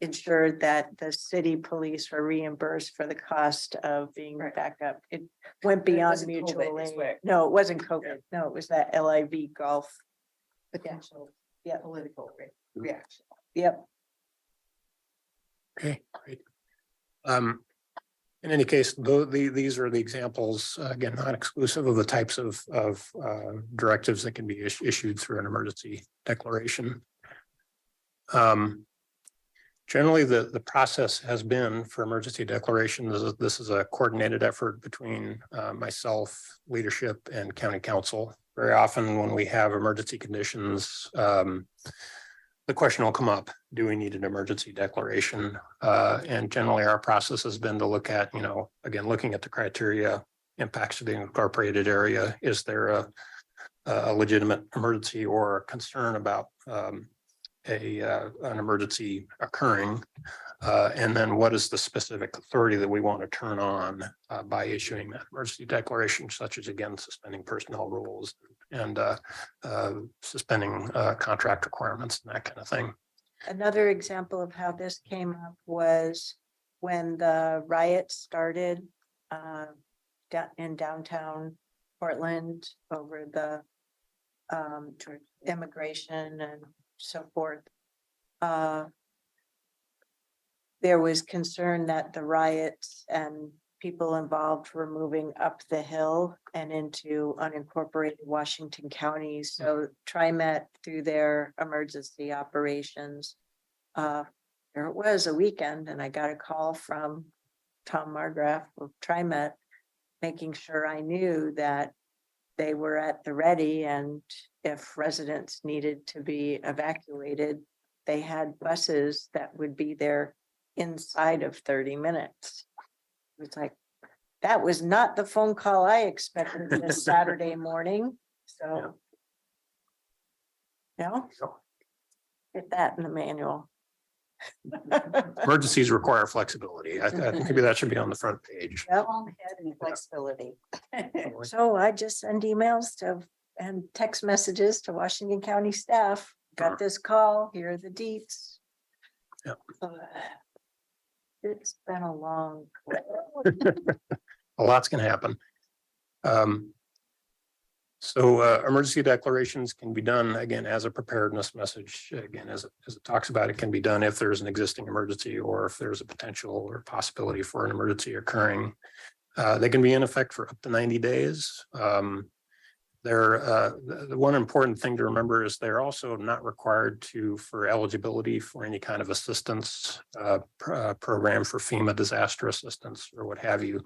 ensure that the city police were reimbursed for the cost of being backup. It went beyond mutual aid. No, it wasn't COVID. No, it was that LIV golf. Potential political reaction. Yep. Okay, great. In any case, these are the examples, again, not exclusive of the types of directives that can be issued through an emergency declaration. Generally, the process has been for emergency declarations, this is a coordinated effort between myself, leadership, and county council. Very often when we have emergency conditions, the question will come up, do we need an emergency declaration? And generally our process has been to look at, again, looking at the criteria, impacts to the incorporated area. Is there a legitimate emergency or concern about an emergency occurring? And then what is the specific authority that we want to turn on by issuing that emergency declaration, such as, again, suspending personnel rules and suspending contract requirements and that kind of thing. Another example of how this came up was when the riot started in downtown Portland over the immigration and so forth. The there was concern that the riots and people involved were moving up the hill and into unincorporated Washington County. So TriMet, through their emergency operations, there it was a weekend, and I got a call from Tom Margraf of TriMet, making sure I knew that they were at the ready, and if residents needed to be evacuated, they had buses that would be there inside of 30 minutes. It was like, that was not the phone call I expected this Saturday morning, so. Yeah. Get that in the manual. Emergencies require flexibility. I think maybe that should be on the front page. Yep. Flexibility. So I just send emails to and text messages to Washington County staff. Got this call, here are the deets. Yep. It's been a long. A lot's can happen. So emergency declarations can be done again as a preparedness message. Again, as it talks about, it can be done if there's an existing emergency or if there's a potential or possibility for an emergency occurring. They can be in effect for up to 90 days. The one important thing to remember is they're also not required for eligibility for any kind of assistance program for FEMA disaster assistance or what have you.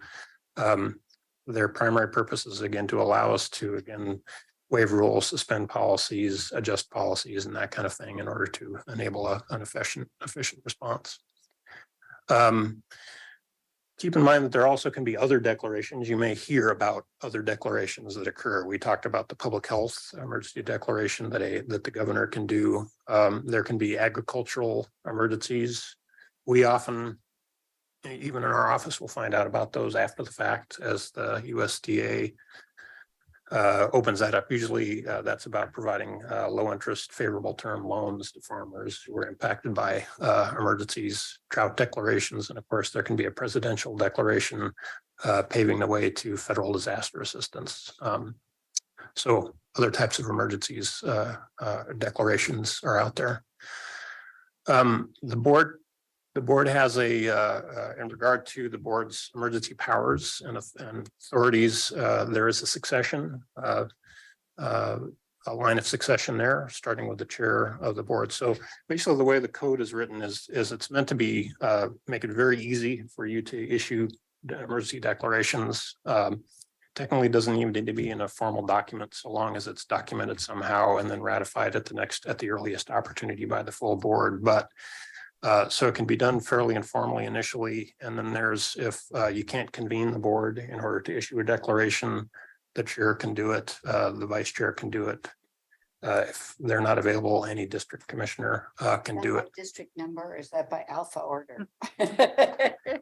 Their primary purpose is again to allow us to waive rules, suspend policies, adjust policies, and that kind of thing in order to enable an efficient response. Keep in mind that there also can be other declarations. You may hear about other declarations that occur. We talked about the public health emergency declaration that the governor can do. There can be agricultural emergencies. We often, even in our office, will find out about those after the fact as the USDA opens that up. Usually that's about providing low interest, favorable term loans to farmers who are impacted by emergencies, drought declarations, and of course there can be a presidential declaration paving the way to federal disaster assistance. So other types of emergencies declarations are out there. The board has in regard to the board's emergency powers and authorities, there is a succession, a line of succession there, starting with the chair of the board. So basically the way the code is written is it's meant to be, make it very easy for you to issue emergency declarations. Technically doesn't even need to be in a formal document so long as it's documented somehow and then ratified at the earliest opportunity by the full board. But so it can be done fairly informally initially, and then if you can't convene the board in order to issue a declaration, the chair can do it, the vice chair can do it. If they're not available, any district commissioner can do it. District number, is that by alpha order?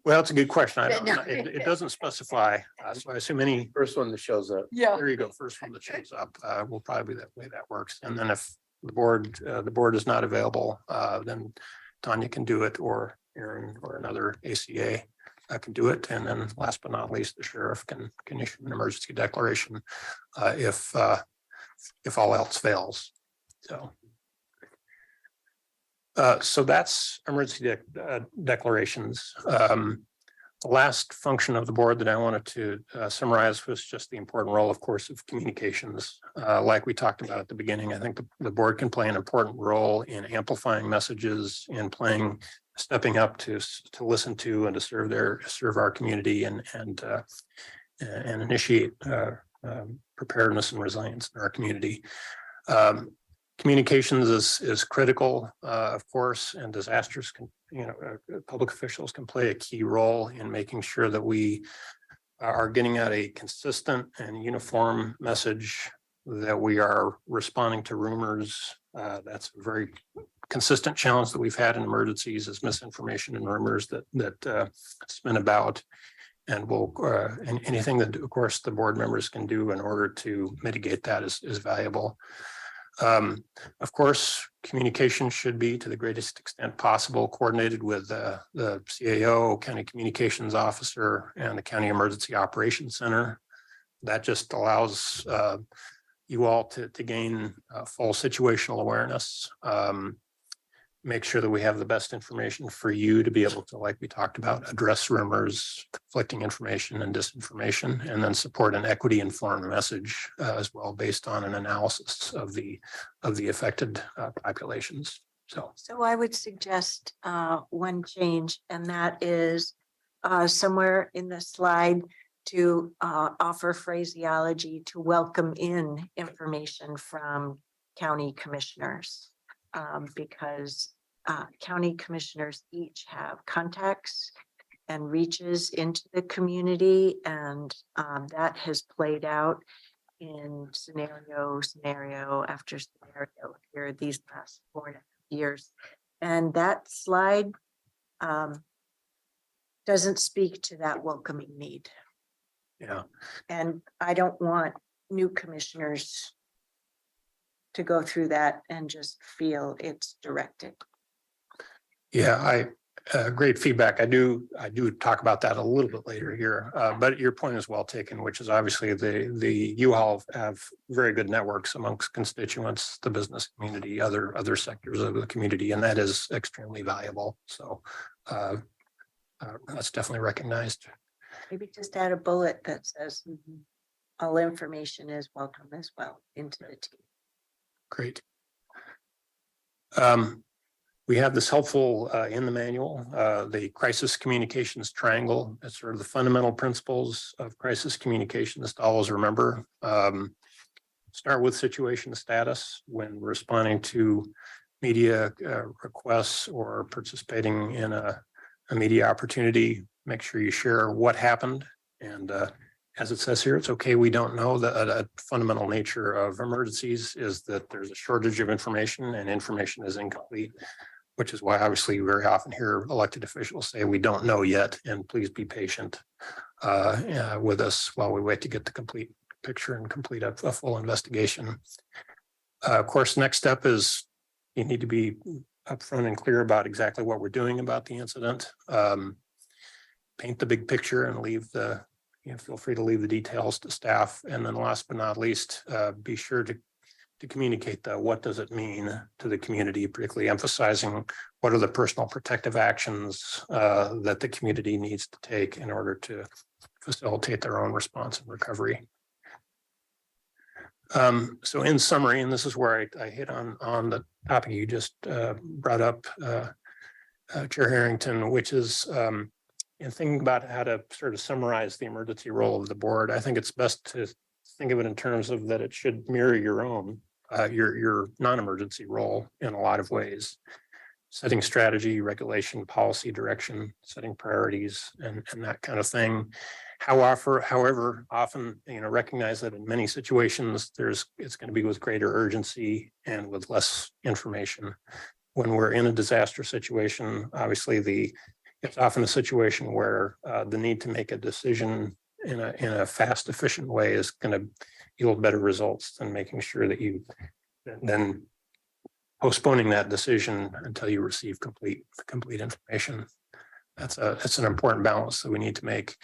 Well, it's a good question. I don't know. It doesn't specify, so I assume any. First one that shows up. Yeah. There you go. First one that shows up will probably be that way that works. And then if the board is not available, then Tanya can do it, or Aaron or another ACA can do it. And then last but not least, the sheriff can issue an emergency declaration if all else fails. So that's emergency declarations. The last function of the board that I wanted to summarize was just the important role, of course, of communications. Like we talked about at the beginning, I think the board can play an important role in amplifying messages, in stepping up to listen to and to serve our community and initiate preparedness and resilience in our community. Communications is critical, of course, and disasters can, public officials can play a key role in making sure that we are getting out a consistent and uniform message, that we are responding to rumors. That's a very consistent challenge that we've had in emergencies, is misinformation and rumors that spin about. And anything that, of course, the board members can do in order to mitigate that is valuable. Of course, communication should be, to the greatest extent possible, coordinated with the CAO, County Communications Officer, and the County Emergency Operations Center. That just allows you all to gain full situational awareness. make sure that we have the best information for you to be able to, like we talked about, address rumors, conflicting information and disinformation, and then support an equity informed message as well, based on an analysis of the affected populations. So I would suggest one change, and that is somewhere in the slide to offer phraseology to welcome in information from county commissioners. Because county commissioners each have contacts and reaches into the community, and that has played out in scenario after scenario here these last 4.5 years. And that slide doesn't speak to that welcoming need. Yeah. And I don't want new commissioners to go through that and just feel it's directed. Yeah, great feedback. I do talk about that a little bit later here, but your point is well taken, which is obviously the U-Haul have very good networks amongst constituents, the business community, other sectors of the community, and that is extremely valuable. So that's definitely recognized. Maybe just add a bullet that says all information is welcome as well into the team. Great. We have this helpful in the manual, the crisis communications triangle. It's sort of the fundamental principles of crisis communications to always remember. Start with situation status when responding to media requests or participating in a media opportunity. Make sure you share what happened. And as it says here, it's okay, we don't know. The fundamental nature of emergencies is that there's a shortage of information and information is incomplete, which is why obviously you very often hear elected officials say, we don't know yet, and please be patient with us while we wait to get the complete picture and complete a full investigation. Of course, next step is you need to be upfront and clear about exactly what we're doing about the incident. Paint the big picture and leave the, feel free to leave the details to staff. And then last but not least, be sure to communicate what does it mean to the community, particularly emphasizing what are the personal protective actions that the community needs to take in order to facilitate their own response and recovery. So in summary, and this is where I hit on the topic you just brought up, Chair Harrington, which is in thinking about how to sort of summarize the emergency role of the board. I think it's best to think of it in terms of that it should mirror your own, your non-emergency role in a lot of ways. Setting strategy, regulation, policy direction, setting priorities, and that kind of thing. However, often, recognize that in many situations, it's going to be with greater urgency and with less information. When we're in a disaster situation, obviously it's often a situation where the need to make a decision in a fast, efficient way is going to yield better results than making sure that you then postponing that decision until you receive complete information. That's an important balance that we need to make.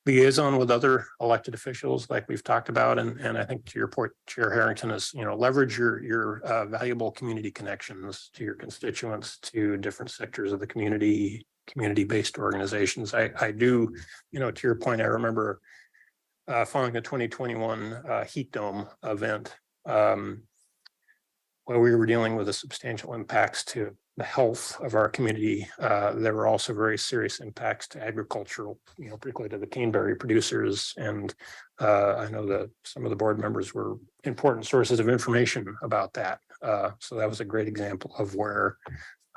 Liaison with other elected officials, like we've talked about, and I think to your point, Chair Harrington, is leverage your valuable community connections to your constituents, to different sectors of the community-based organizations. I do, to your point, I remember following the 2021 heat dome event, where we were dealing with the substantial impacts to the health of our community. There were also very serious impacts to agricultural, particularly to the caneberry producers. And I know that some of the board members were important sources of information about that. So that was a great example of where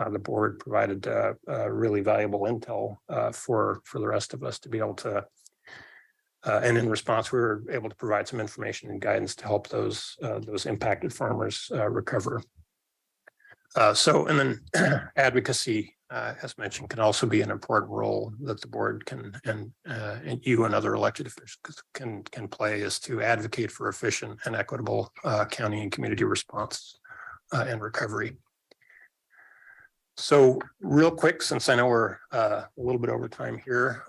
the board provided really valuable intel for the rest of us to be able to, and in response, we were able to provide some information and guidance to help those impacted farmers recover. And then advocacy, as mentioned, can also be an important role that the board can and you and other elected officials can play, is to advocate for efficient and equitable county and community response and recovery. So real quick, since I know we're a little bit over time here,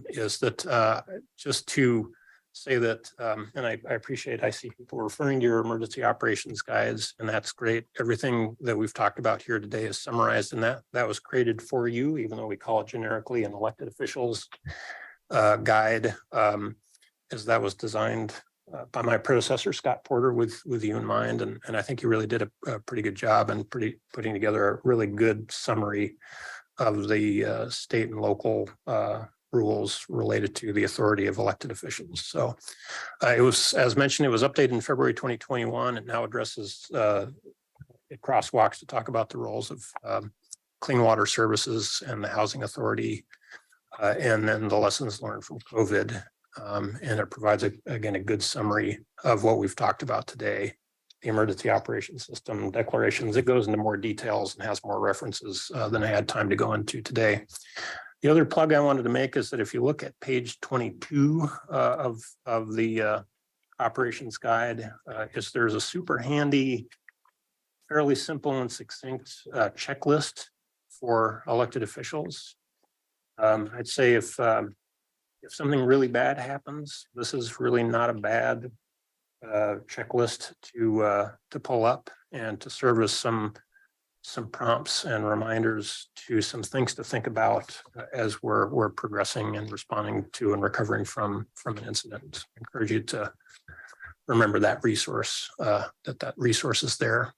is that just to say that, and I appreciate, I see people referring to your emergency operations guides, and that's great. Everything that we've talked about here today is summarized in that. That was created for you, even though we call it generically an elected officials guide, as that was designed by my predecessor, Scott Porter, with you in mind. And I think you really did a pretty good job in putting together a really good summary of the state and local rules related to the authority of elected officials. So it was, as mentioned, it was updated in February 2021. It now addresses, it crosswalks to talk about the roles of clean water services and the housing authority, and then the lessons learned from COVID. And it provides, again, a good summary of what we've talked about today. The emergency operations system declarations, it goes into more details and has more references than I had time to go into today. The other plug I wanted to make is that if you look at page 22 of the operations guide, there's a super handy, fairly simple and succinct checklist for elected officials. I'd say if something really bad happens, this is really not a bad checklist to pull up and to serve as some prompts and reminders to some things to think about as we're progressing and responding to and recovering from an incident. I encourage you to remember that resource, that resource is there.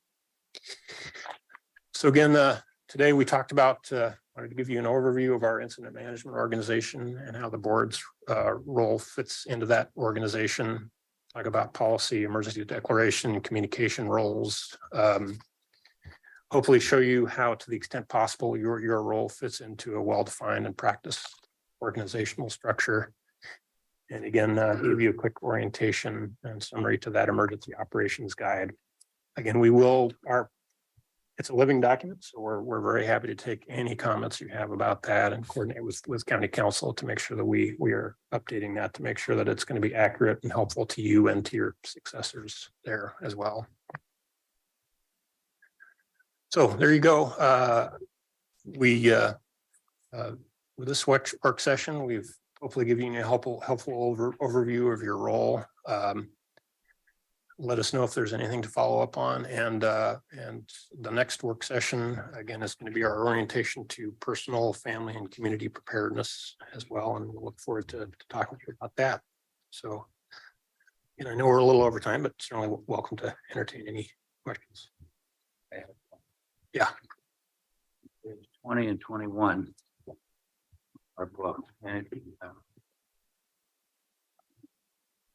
So again, today we talked about, wanted to give you an overview of our incident management organization and how the board's role fits into that organization. Talk about policy, emergency declaration, communication roles. Hopefully show you how, to the extent possible, your role fits into a well-defined and practiced organizational structure. And again, give you a quick orientation and summary to that emergency operations guide. Again, it's a living document, so we're very happy to take any comments you have about that and coordinate with county council to make sure that we are updating that to make sure that it's going to be accurate and helpful to you and to your successors there as well. So there you go. With this work session, we've hopefully given you a helpful overview of your role. Let us know if there's anything to follow up on. And the next work session, again, is going to be our orientation to personal, family, and community preparedness as well. And we'll look forward to talking to you about that. So, I know we're a little over time, but certainly welcome to entertain any questions. Yeah. 20 and 21 are booked, and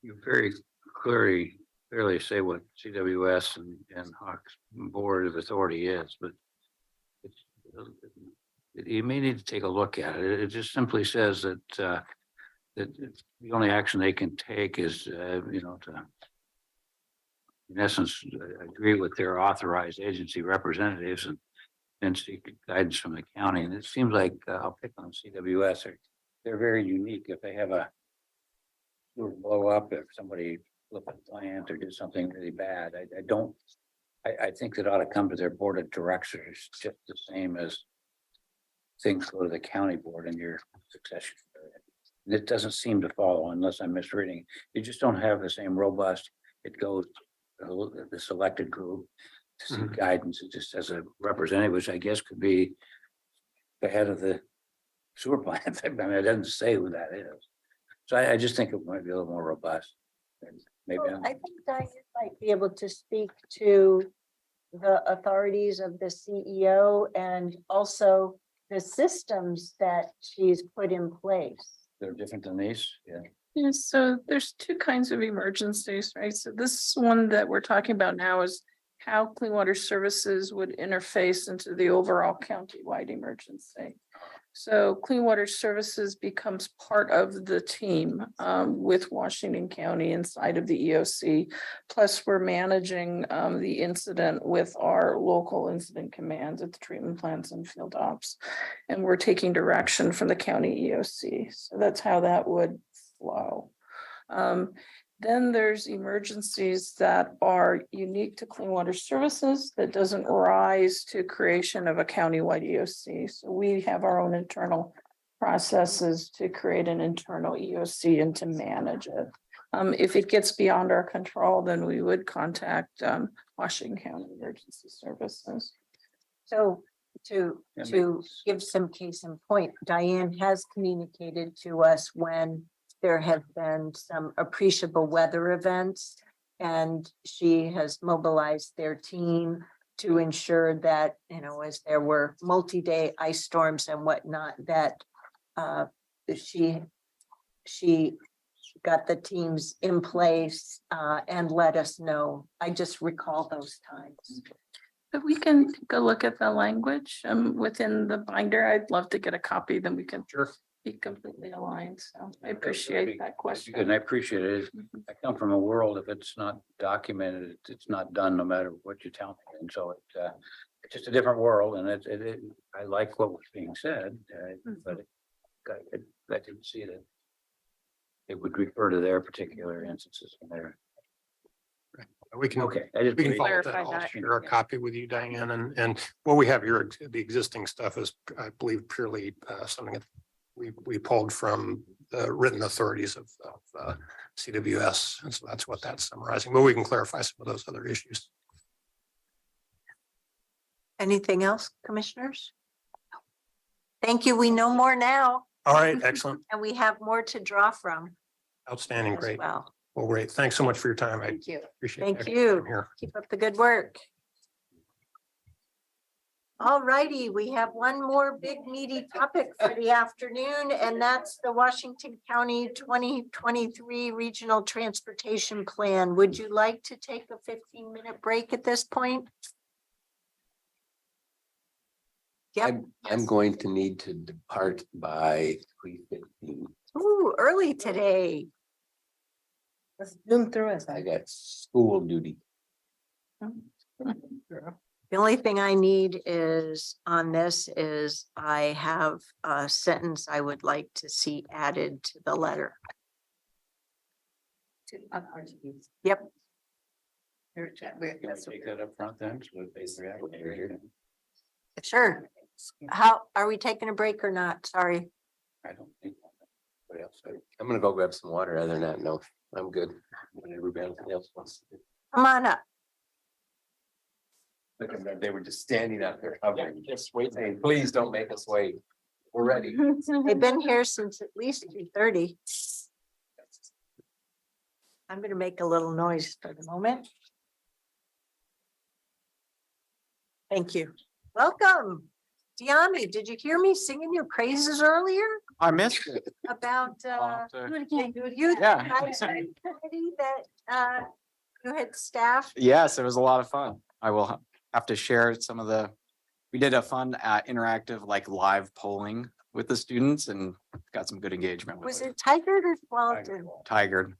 you very clearly say what CWS and Hawks Board of Authority is, but you may need to take a look at it. It just simply says that that the only action they can take is to, in essence, agree with their authorized agency representatives and seek guidance from the county. And it seems like I'll pick on CWS. They're very unique. If they have a blow up, if somebody flip a plant or do something really bad, I think that ought to come to their board of directors just the same as things go to the county board in your succession period. And it doesn't seem to follow unless I'm misreading. You just don't have the same robust, it goes the selected group to seek guidance. It just as a representative, which I guess could be the head of the sewer plant. I mean, it doesn't say who that is. So I just think it might be a little more robust. Maybe I think Diane might be able to speak to the authorities of the CEO and also the systems that she's put in place. they're different than these. Yeah. Yeah, so there's two kinds of emergencies, right? So this one that we're talking about now is how clean water services would interface into the overall county-wide emergency. So clean water services becomes part of the team with Washington County inside of the EOC. Plus, we're managing the incident with our local incident commands at the treatment plants and field ops. And we're taking direction from the county EOC. So that's how that would flow. Then there's emergencies that are unique to clean water services that doesn't rise to creation of a countywide EOC. So we have our own internal processes to create an internal EOC and to manage it. If it gets beyond our control, then we would contact Washington County Emergency Services. So to That give some case in point, Diane has communicated to us when there have been some appreciable weather events. And she has mobilized their team to ensure that, you know, as there were multi-day ice storms and whatnot, that she got the teams in place and let us know. I just recall those times. If we can take a look at the language within the binder, I'd love to get a copy, then we can be completely aligned. So I appreciate that question. And I appreciate it. I come from a world, if it's not documented, it's not done, no matter what you tell me. And so it's just a different world, and I like what was being said, but I didn't see that it would refer to their particular instances in there. We can, Okay. we can follow clarify that. I'll that. share a copy with you, Diane, and what we have here, the existing stuff is, I believe, purely something that we pulled from the written authorities of CWS, and so that's what that's summarizing, but we can clarify some of those other issues. Anything else, commissioners? Thank you. We know more now, All right, excellent, and we have more to draw from outstanding, as great. well. Well, great. Thanks so much for your time. I Thank you. appreciate it. Thank you. Here. Keep up the good work. All righty, we have one more big meaty topic for the afternoon, and that's the Washington County 2023 Regional Transportation Plan. Would you like to take a 15-minute break at this point? Yep. I'm going to need to depart by 3:15. Ooh, early today. Let's zoom through us. I got school duty. The only thing I need is on this is I have a sentence I would like to see added to the letter. Yep. Take that up front then. So that they're here. Sure. How, are we taking a break or not? Sorry. I don't think. What else? I'm gonna go grab some water. Other than that, no, I'm good. When everybody else wants to do. Come on up. Look at them, they were just standing out there hovering, just waiting, please don't make us wait. We're ready. They've been here since at least 2:30. I'm gonna make a little noise for the moment. Thank you. Welcome. Diami, did you hear me singing your praises earlier I missed it. about Do the youth Yeah. advisory committee that you had staffed? Yes, it was a lot of fun. I will have to share some of we did a fun interactive like live polling with the students and got some good engagement. Was with it Tigard or Tualatin? Tigered.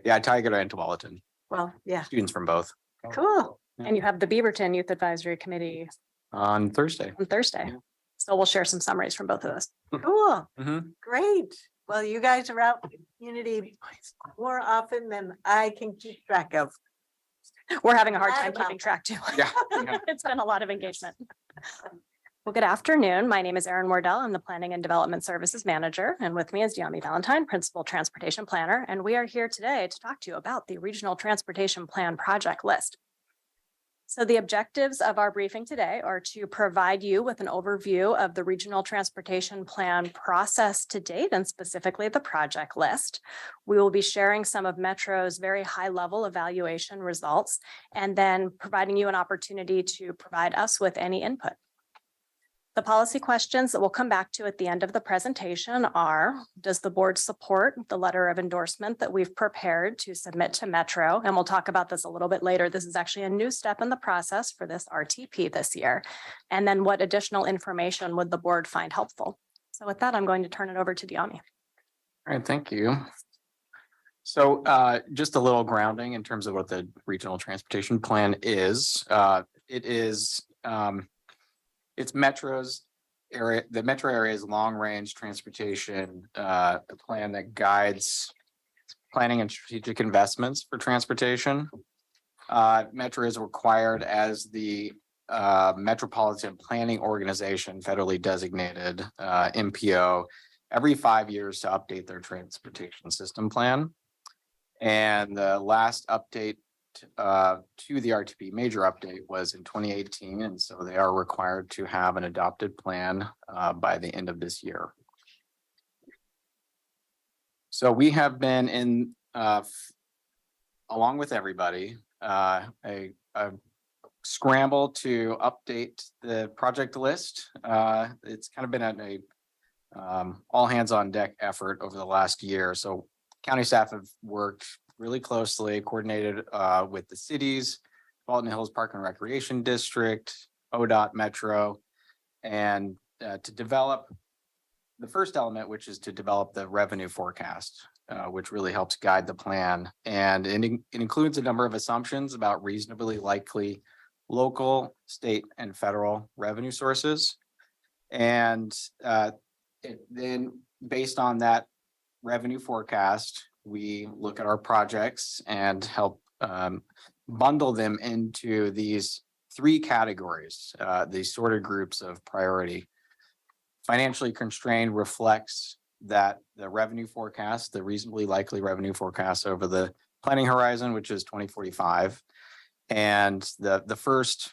Yeah, Tigered and Tualatin, Well, yeah, students from both cool. And you have the Beaverton Youth Advisory Committee on Thursday. on Thursday. Yeah. So we'll share some summaries from both of those. Cool. Mhm. Great. Well, you guys are out in the community more often than I can keep track of. We're having a hard Glad time about keeping track too. Yeah, yeah. It's been a lot of engagement. Well, good afternoon. My name is Erin Wardell. I'm the Planning and Development Services Manager, and with me is Diami Valentine, Principal Transportation Planner, and we are here today to talk to you about the Regional Transportation Plan project list. So the objectives of our briefing today are to provide you with an overview of the Regional Transportation Plan process to date and specifically the project list. We will be sharing some of Metro's very high-level evaluation results and then providing you an opportunity to provide us with any input. The policy questions that we'll come back to at the end of the presentation are, does the board support the letter of endorsement that we've prepared to submit to Metro? And we'll talk about this a little bit later. This is actually a new step in the process for this RTP this year. And then what additional information would the board find helpful? So with that, I'm going to turn it over to Diami. All right, thank you. So just a little grounding in terms of what the Regional Transportation Plan is. It's Metro's area, the Metro area's long-range transportation plan that guides planning and strategic investments for transportation. Metro is required as the Metropolitan Planning Organization, federally designated MPO, every 5 years to update their transportation system plan. And the last update to the RTP major update was in 2018, and so they are required to have an adopted plan by the end of this year. So we have been in along with everybody, a scramble to update the project list. It's kind of been a all hands on deck effort over the last year. So county staff have worked really closely, coordinated with the cities, Walton Hills Park and Recreation District, ODOT Metro, and to develop the first element, which is to develop the revenue forecast, which really helps guide the plan. And it includes a number of assumptions about reasonably likely local, state, and federal revenue sources. And then based on that revenue forecast, we look at our projects and help bundle them into these three categories, these sorted groups of priority. Financially constrained reflects that the revenue forecast, the reasonably likely revenue forecast over the planning horizon, which is 2045. And the first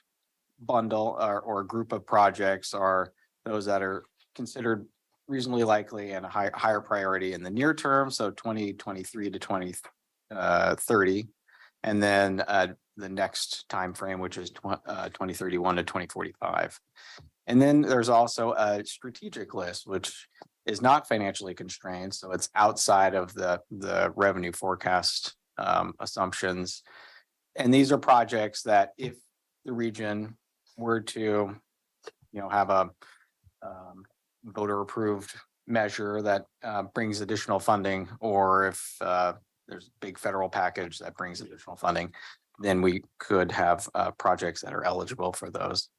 bundle or group of projects are those that are considered reasonably likely and a higher priority in the near term, so 2023 to 2030, and then the next time frame, which is 2031 to 2045. And then there's also a strategic list, which is not financially constrained, so it's outside of the revenue forecast assumptions. And these are projects that if the region were to, have a voter approved measure that brings additional funding, or if there's a big federal package that brings additional funding, then we could have projects that are eligible for those.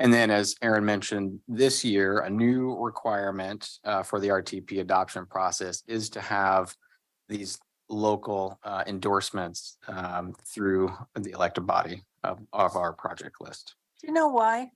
And then, as Aaron mentioned, this year, a new requirement for the RTP adoption process is to have these local endorsements through the elected body of our project list. Do you know why?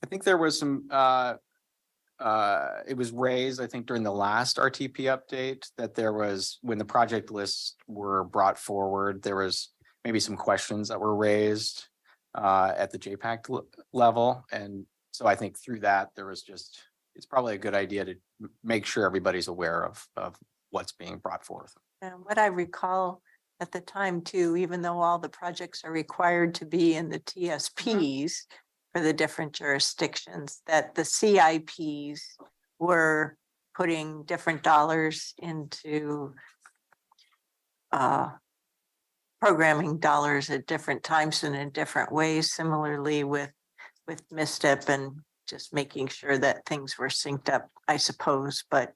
I think there was some, it was raised, I think, during the last RTP update that there was, when the project lists were brought forward, there was maybe some questions that were raised at the JPAC level. And so I think through that, there was just, it's probably a good idea to make sure everybody's aware of what's being brought forth. And what I recall at the time too, even though all the projects are required to be in the TSPs for the different jurisdictions, that the CIPs were putting different dollars into programming dollars at different times and in different ways, similarly with MISTEP, and just making sure that things were synced up, I suppose. But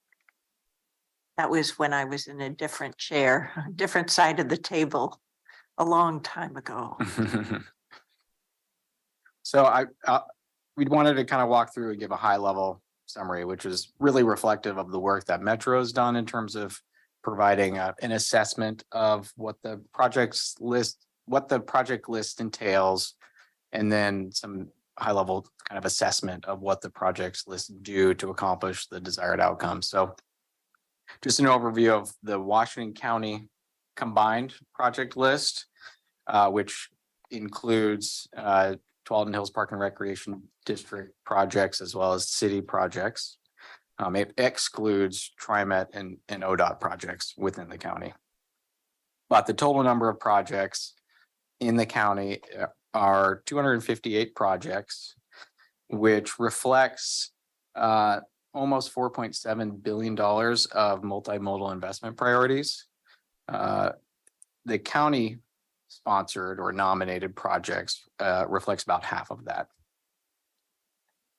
that was when I was in a different chair, a different side of the table a long time ago. So we wanted to kind of walk through and give a high level summary, which is really reflective of the work that Metro has done in terms of providing an assessment of what the project list entails, and then some high level kind of assessment of what the projects list do to accomplish the desired outcome. So just an overview of the Washington County combined project list, which includes Walton Hills Park and Recreation District projects as well as city projects. It excludes TriMet and ODOT projects within the county. But the total number of projects in the county are 258 projects, which reflects almost $4.7 billion of multimodal investment priorities. The county sponsored or nominated projects reflects about half of that.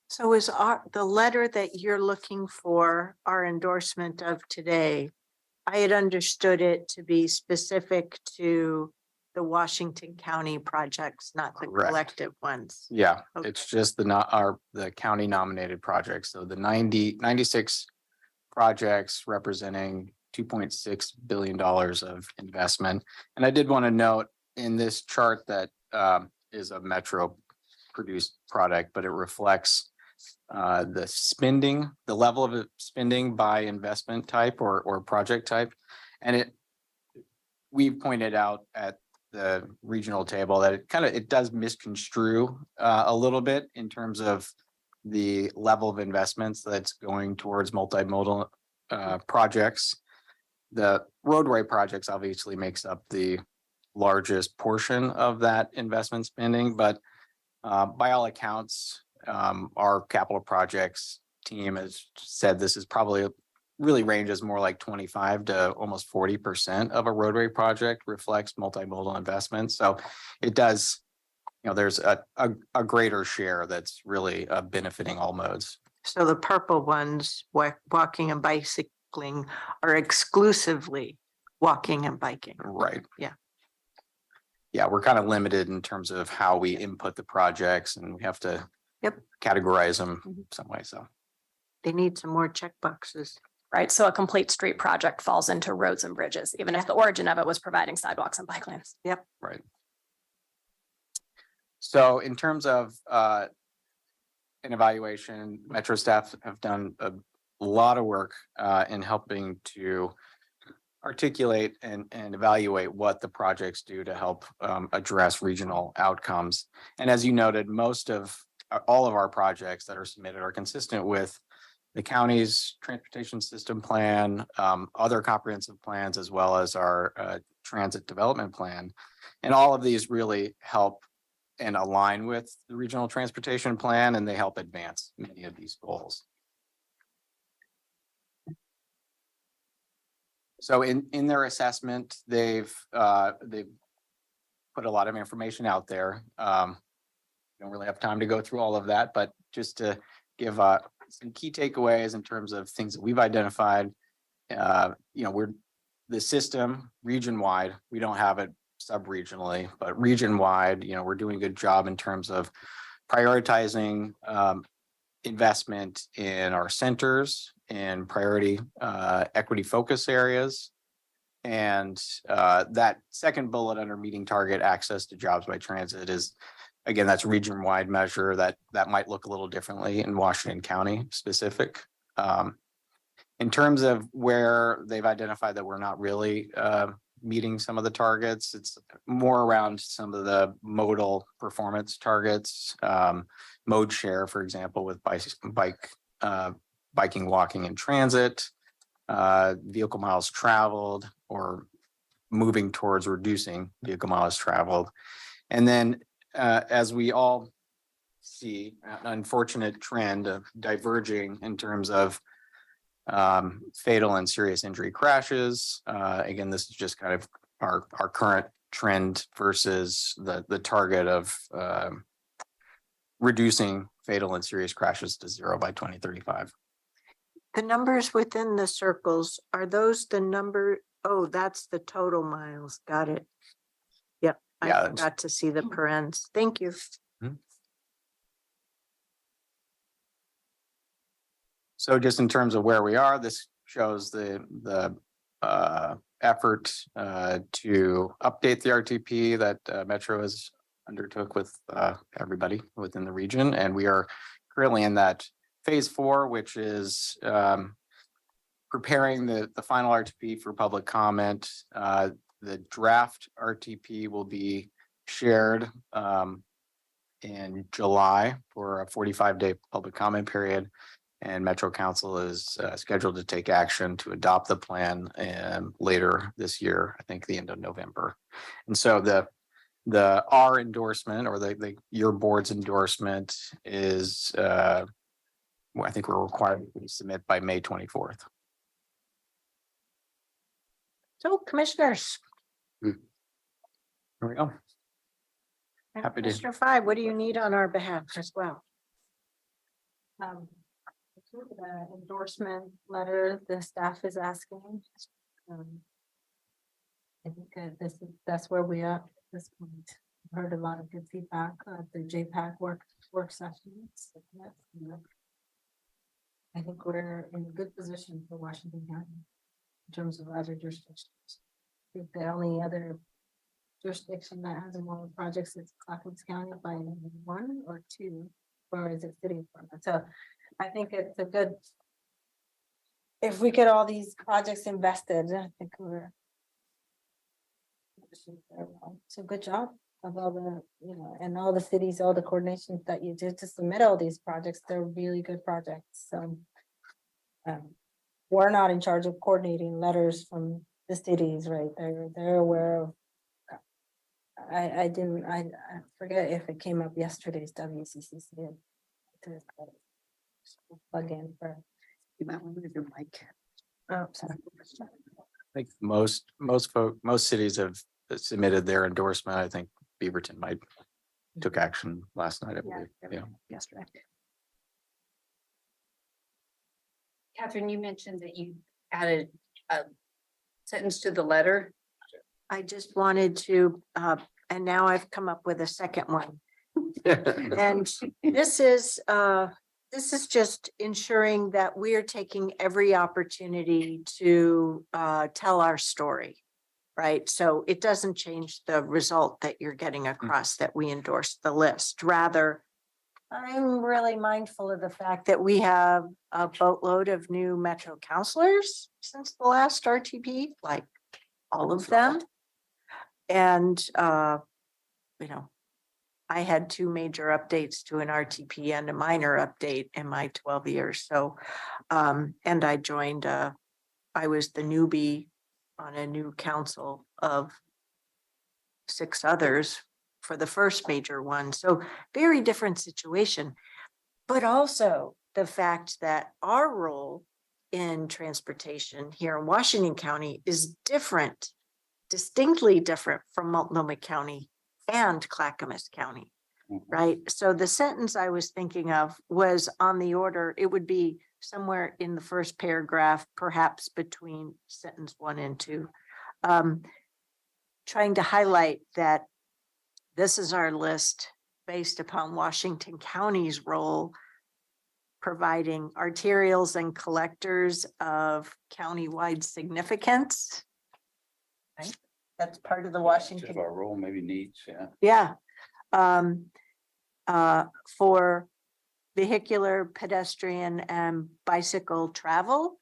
So is the letter that you're looking for, our endorsement of today, I had understood it to be specific to the Washington County projects, not the Correct. collective ones. Yeah, Okay. it's just the county nominated projects. So the 96 projects representing $2.6 billion of investment. And I did want to note in this chart that is a Metro produced product, but it reflects the level of spending by investment type or project type. And we've pointed out at the regional table that it does misconstrue a little bit in terms of the level of investments that's going towards multimodal projects. The roadway projects obviously makes up the largest portion of that investment spending, but by all accounts, our capital projects team has said this is probably really ranges more like 25 to almost 40% of a roadway project reflects multimodal investment. So it does, there's a greater share that's really benefiting all modes. So the purple ones, walking and bicycling, are exclusively walking and biking. Right. Yeah. Yeah, we're kind of limited in terms of how we input the projects, and we have to categorize them some way. So They need some more check boxes. Right, so a complete street project falls into roads and bridges, even if the origin of it was providing sidewalks and bike lanes. Yep. Right. So in terms of an evaluation, Metro staff have done a lot of work in helping to articulate and evaluate what the projects do to help address regional outcomes. And as you noted, all of our projects that are submitted are consistent with the county's transportation system plan, other comprehensive plans, as well as our transit development plan. And all of these really help and align with the regional transportation plan, and they help advance many of these goals. So in their assessment, they've put a lot of information out there. Don't really have time to go through all of that, but just to give some key takeaways in terms of things that we've identified. We're the system region-wide. We don't have it sub-regionally, but region-wide, we're doing a good job in terms of prioritizing investment in our centers and priority equity focus areas. And that second bullet under meeting target access to jobs by transit is, again, that's region-wide measure that might look a little differently in Washington County specific. In terms of where they've identified that we're not really meeting some of the targets, it's more around some of the modal performance targets, mode share, for example, with biking, walking, and transit, vehicle miles traveled, or moving towards reducing vehicle miles traveled. And then as we all see, an unfortunate trend of diverging in terms of fatal and serious injury crashes. Again, this is just kind of our current trend versus the target of reducing fatal and serious crashes to 0 by 2035. The numbers within the circles, are those the number? Oh, that's the total miles. Got it. Yep. Yeah, I got to see the parens. Thank you. So just in terms of where we are, this shows the effort to update the RTP that Metro has undertook with everybody within the region. And we are currently in that phase 4, which is preparing the final RTP for public comment. The draft RTP will be shared in July for a 45-day public comment period. And Metro Council is scheduled to take action to adopt the plan later this year, I think the end of November. And so our endorsement, or your board's endorsement, is I think we're required to submit by May 24th. So commissioners. Here we go. Happy to. Commissioner 5, what do you need on our behalf as well? The endorsement letter the staff is asking. I think that's where we are at this point. Heard a lot of good feedback at the JPAC work sessions. I think we're in a good position for Washington County in terms of other jurisdictions. I think the only other jurisdiction that has more projects is Clackamas County by 1 or 2, or is it city of Portland? So I think it's if we get all these projects invested, I think we're. So good job of all the, you know, and all the cities, all the coordinations that you did to submit all these projects. They're really good projects, so. We're not in charge of coordinating letters from the cities, right? They're aware of. I forget if it came up yesterday's WCCC. Plug in for. You might want to move your mic. Oh, sorry. I think most cities have submitted their endorsement. I think Beaverton might took action last night, I believe. Yeah. Yesterday. Catherine, you mentioned that you added a sentence to the letter. I just wanted to, and now I've come up with a second one. And this is just ensuring that we are taking every opportunity to tell our story, right? So it doesn't change the result that you're getting across that we endorse the list. Rather, I'm really mindful of the fact that we have a boatload of new Metro counselors since the last RTP, like all of them. And, you know, I had 2 major updates to an RTP and a minor update in my 12 years. So, and I joined, I was the newbie on a new council of 6 others for the first major one. So very different situation, but also the fact that our role in transportation here in Washington County is different, distinctly different from Multnomah County and Clackamas County, right? So the sentence I was thinking of was on the order, it would be somewhere in the first paragraph, perhaps between sentence 1 and 2, trying to highlight that this is our list based upon Washington County's role providing arterials and collectors of countywide significance. Right? That's part of the Washington. Our role maybe needs, yeah. Yeah. For vehicular, pedestrian, and bicycle travel.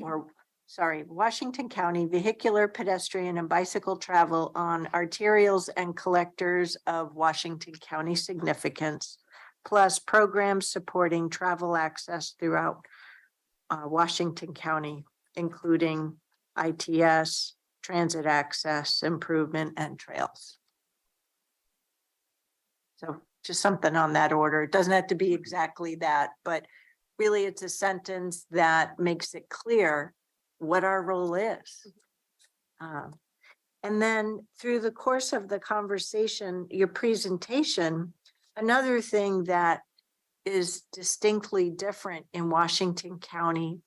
Or, sorry, Washington County vehicular, pedestrian, and bicycle travel on arterials and collectors of Washington County significance, plus programs supporting travel access throughout Washington County, including ITS, transit access, improvement, and trails. So just something on that order. It doesn't have to be exactly that, but really it's a sentence that makes it clear what our role is. And then through the course of the conversation, your presentation, another thing that is distinctly different in Washington County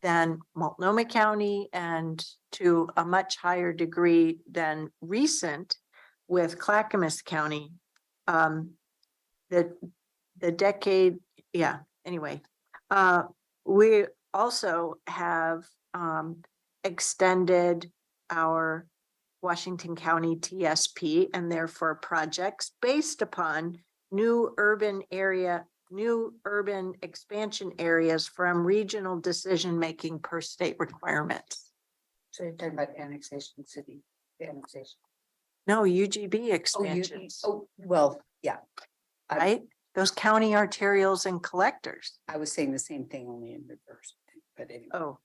than Multnomah County, and to a much higher degree than recent with Clackamas County. The decade, yeah, anyway. We also have extended our Washington County TSP and therefore projects based upon new urban expansion areas from regional decision-making per state requirements. So you're talking about annexation, city annexation. No, UGB expansions, Well, yeah. right? Those county arterials and collectors. I was saying the same thing, only in reverse, but anyway. Oh.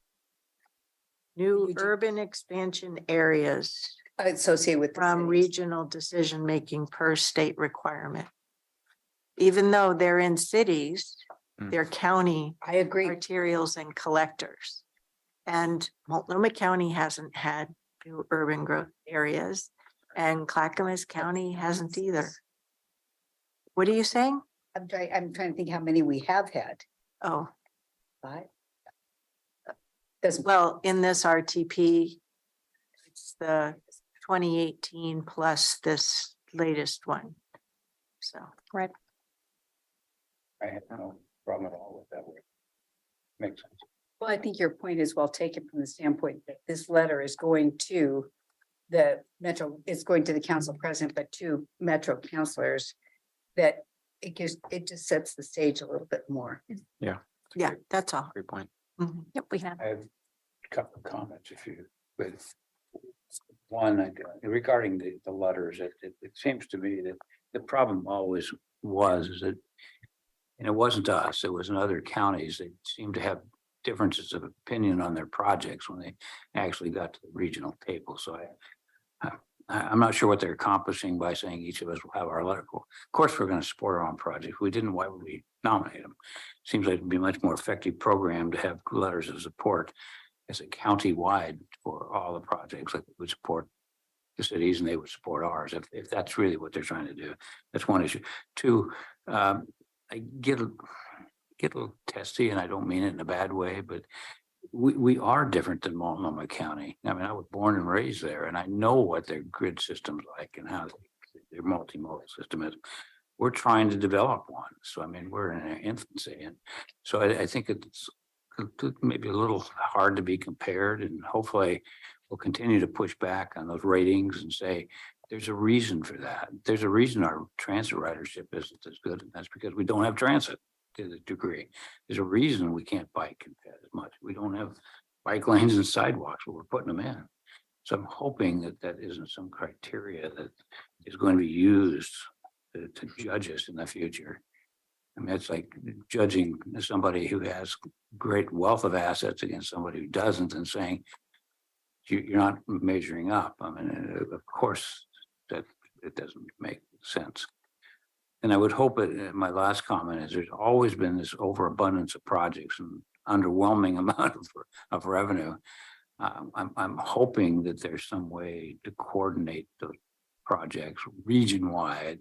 New UGB. urban expansion areas Associated with the from cities. regional decision-making per state requirement. Even though they're in cities, they're county I agree. arterials and collectors. And Multnomah County hasn't had new urban growth areas, and Clackamas County hasn't either. What are you saying? I'm trying to think how many we have had. Oh, 5. Doesn't, well, in this RTP, it's the 2018 plus this latest one. So. Right. I have no problem at all with that word. Makes sense. well, I think your point is well taken from the standpoint that this letter is going to the Metro, it's going to the council president, but to Metro counselors, that it just sets the stage a little bit more. Yeah, that's all. Great point. Mhm. Yep, we can. I have a couple of comments if you, but one, regarding the letters, it seems to me that the problem always was is that, and it wasn't us, it was in other counties, they seemed to have differences of opinion on their projects when they actually got to the regional table. So I'm not sure what they're accomplishing by saying each of us will have our letter. Of course, we're going to support our own project. If we didn't, why would we nominate them? Seems like it'd be a much more effective program to have letters of support as a county-wide for all the projects, like we would support the cities and they would support ours, if that's really what they're trying to do. That's one issue. Two, I get a little testy, and I don't mean it in a bad way, but we are different than Multnomah County. I mean, I was born and raised there, and I know what their grid system's like and how their multimodal system is. We're trying to develop one. So, I mean, we're in our infancy. And so I think it's maybe a little hard to be compared, and hopefully we'll continue to push back on those ratings and say, there's a reason for that. There's a reason our transit ridership isn't as good, and that's because we don't have transit to the degree. There's a reason we can't bike as much. We don't have bike lanes and sidewalks, but we're putting them in. So I'm hoping that that isn't some criteria that is going to be used to judge us in the future. I mean, it's like judging somebody who has great wealth of assets against somebody who doesn't and saying, you're not measuring up. I mean, of course, that it doesn't make sense. And I would hope that my last comment is there's always been this overabundance of projects and underwhelming amount of revenue. I'm hoping that there's some way to coordinate those projects region-wide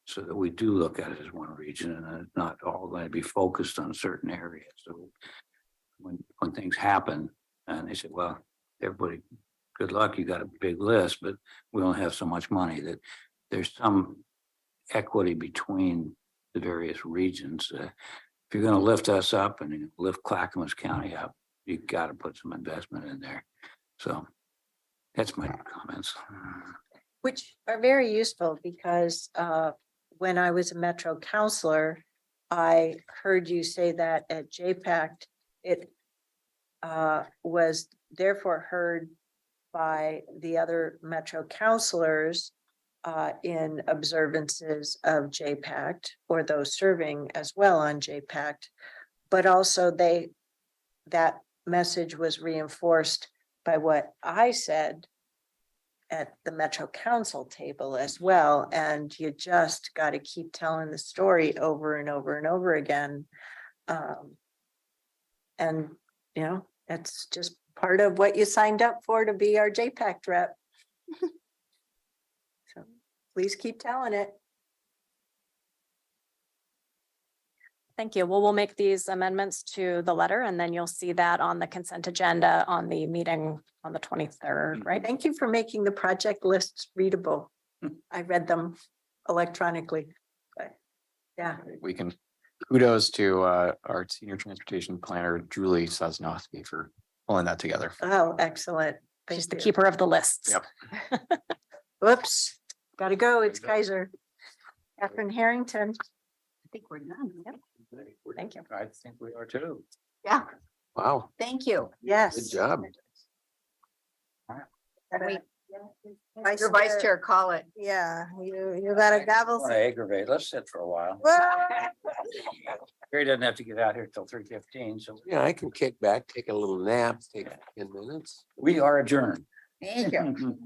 so that we do look at it as one region and it's not all going to be focused on certain areas. So when things happen and they say, well, everybody, good luck, you got a big list, but we only have so much money, that there's some equity between the various regions. If you're going to lift us up and you lift Clackamas County up, you got to put some investment in there. So that's my comments. Which are very useful because when I was a Metro counselor, I heard you say that at JPAC, it was therefore heard by the other Metro counselors in observances of JPAC or those serving as well on JPAC, but also that message was reinforced by what I said at the Metro Council table as well. And you just got to keep telling the story over and over and over again. And, you know, that's just part of what you signed up for to be our JPAC rep. So please keep telling it. Thank you. Well, we'll make these amendments to the letter and then you'll see that on the consent agenda on the meeting on the 23rd, right? Thank you for making the project lists readable. I read them electronically. But yeah. We can, kudos to our senior transportation planner, Julie Sosnowski, for pulling that together. Oh, excellent. Thank She's the you. keeper of the lists. Yep. Whoops, gotta go. It's Kaiser. Catherine Harrington. I think we're done. Yep. Thank you. I think we are too. Yeah, Wow, thank you. Yes. good job. Your vice chair, call it. Yeah, you got a gavel. Want to aggravate, let's sit for a while. Gary doesn't have to get out here till 3:15, so Yeah, I can kick back, take a little nap, take 10 minutes. we are adjourned. Thank you.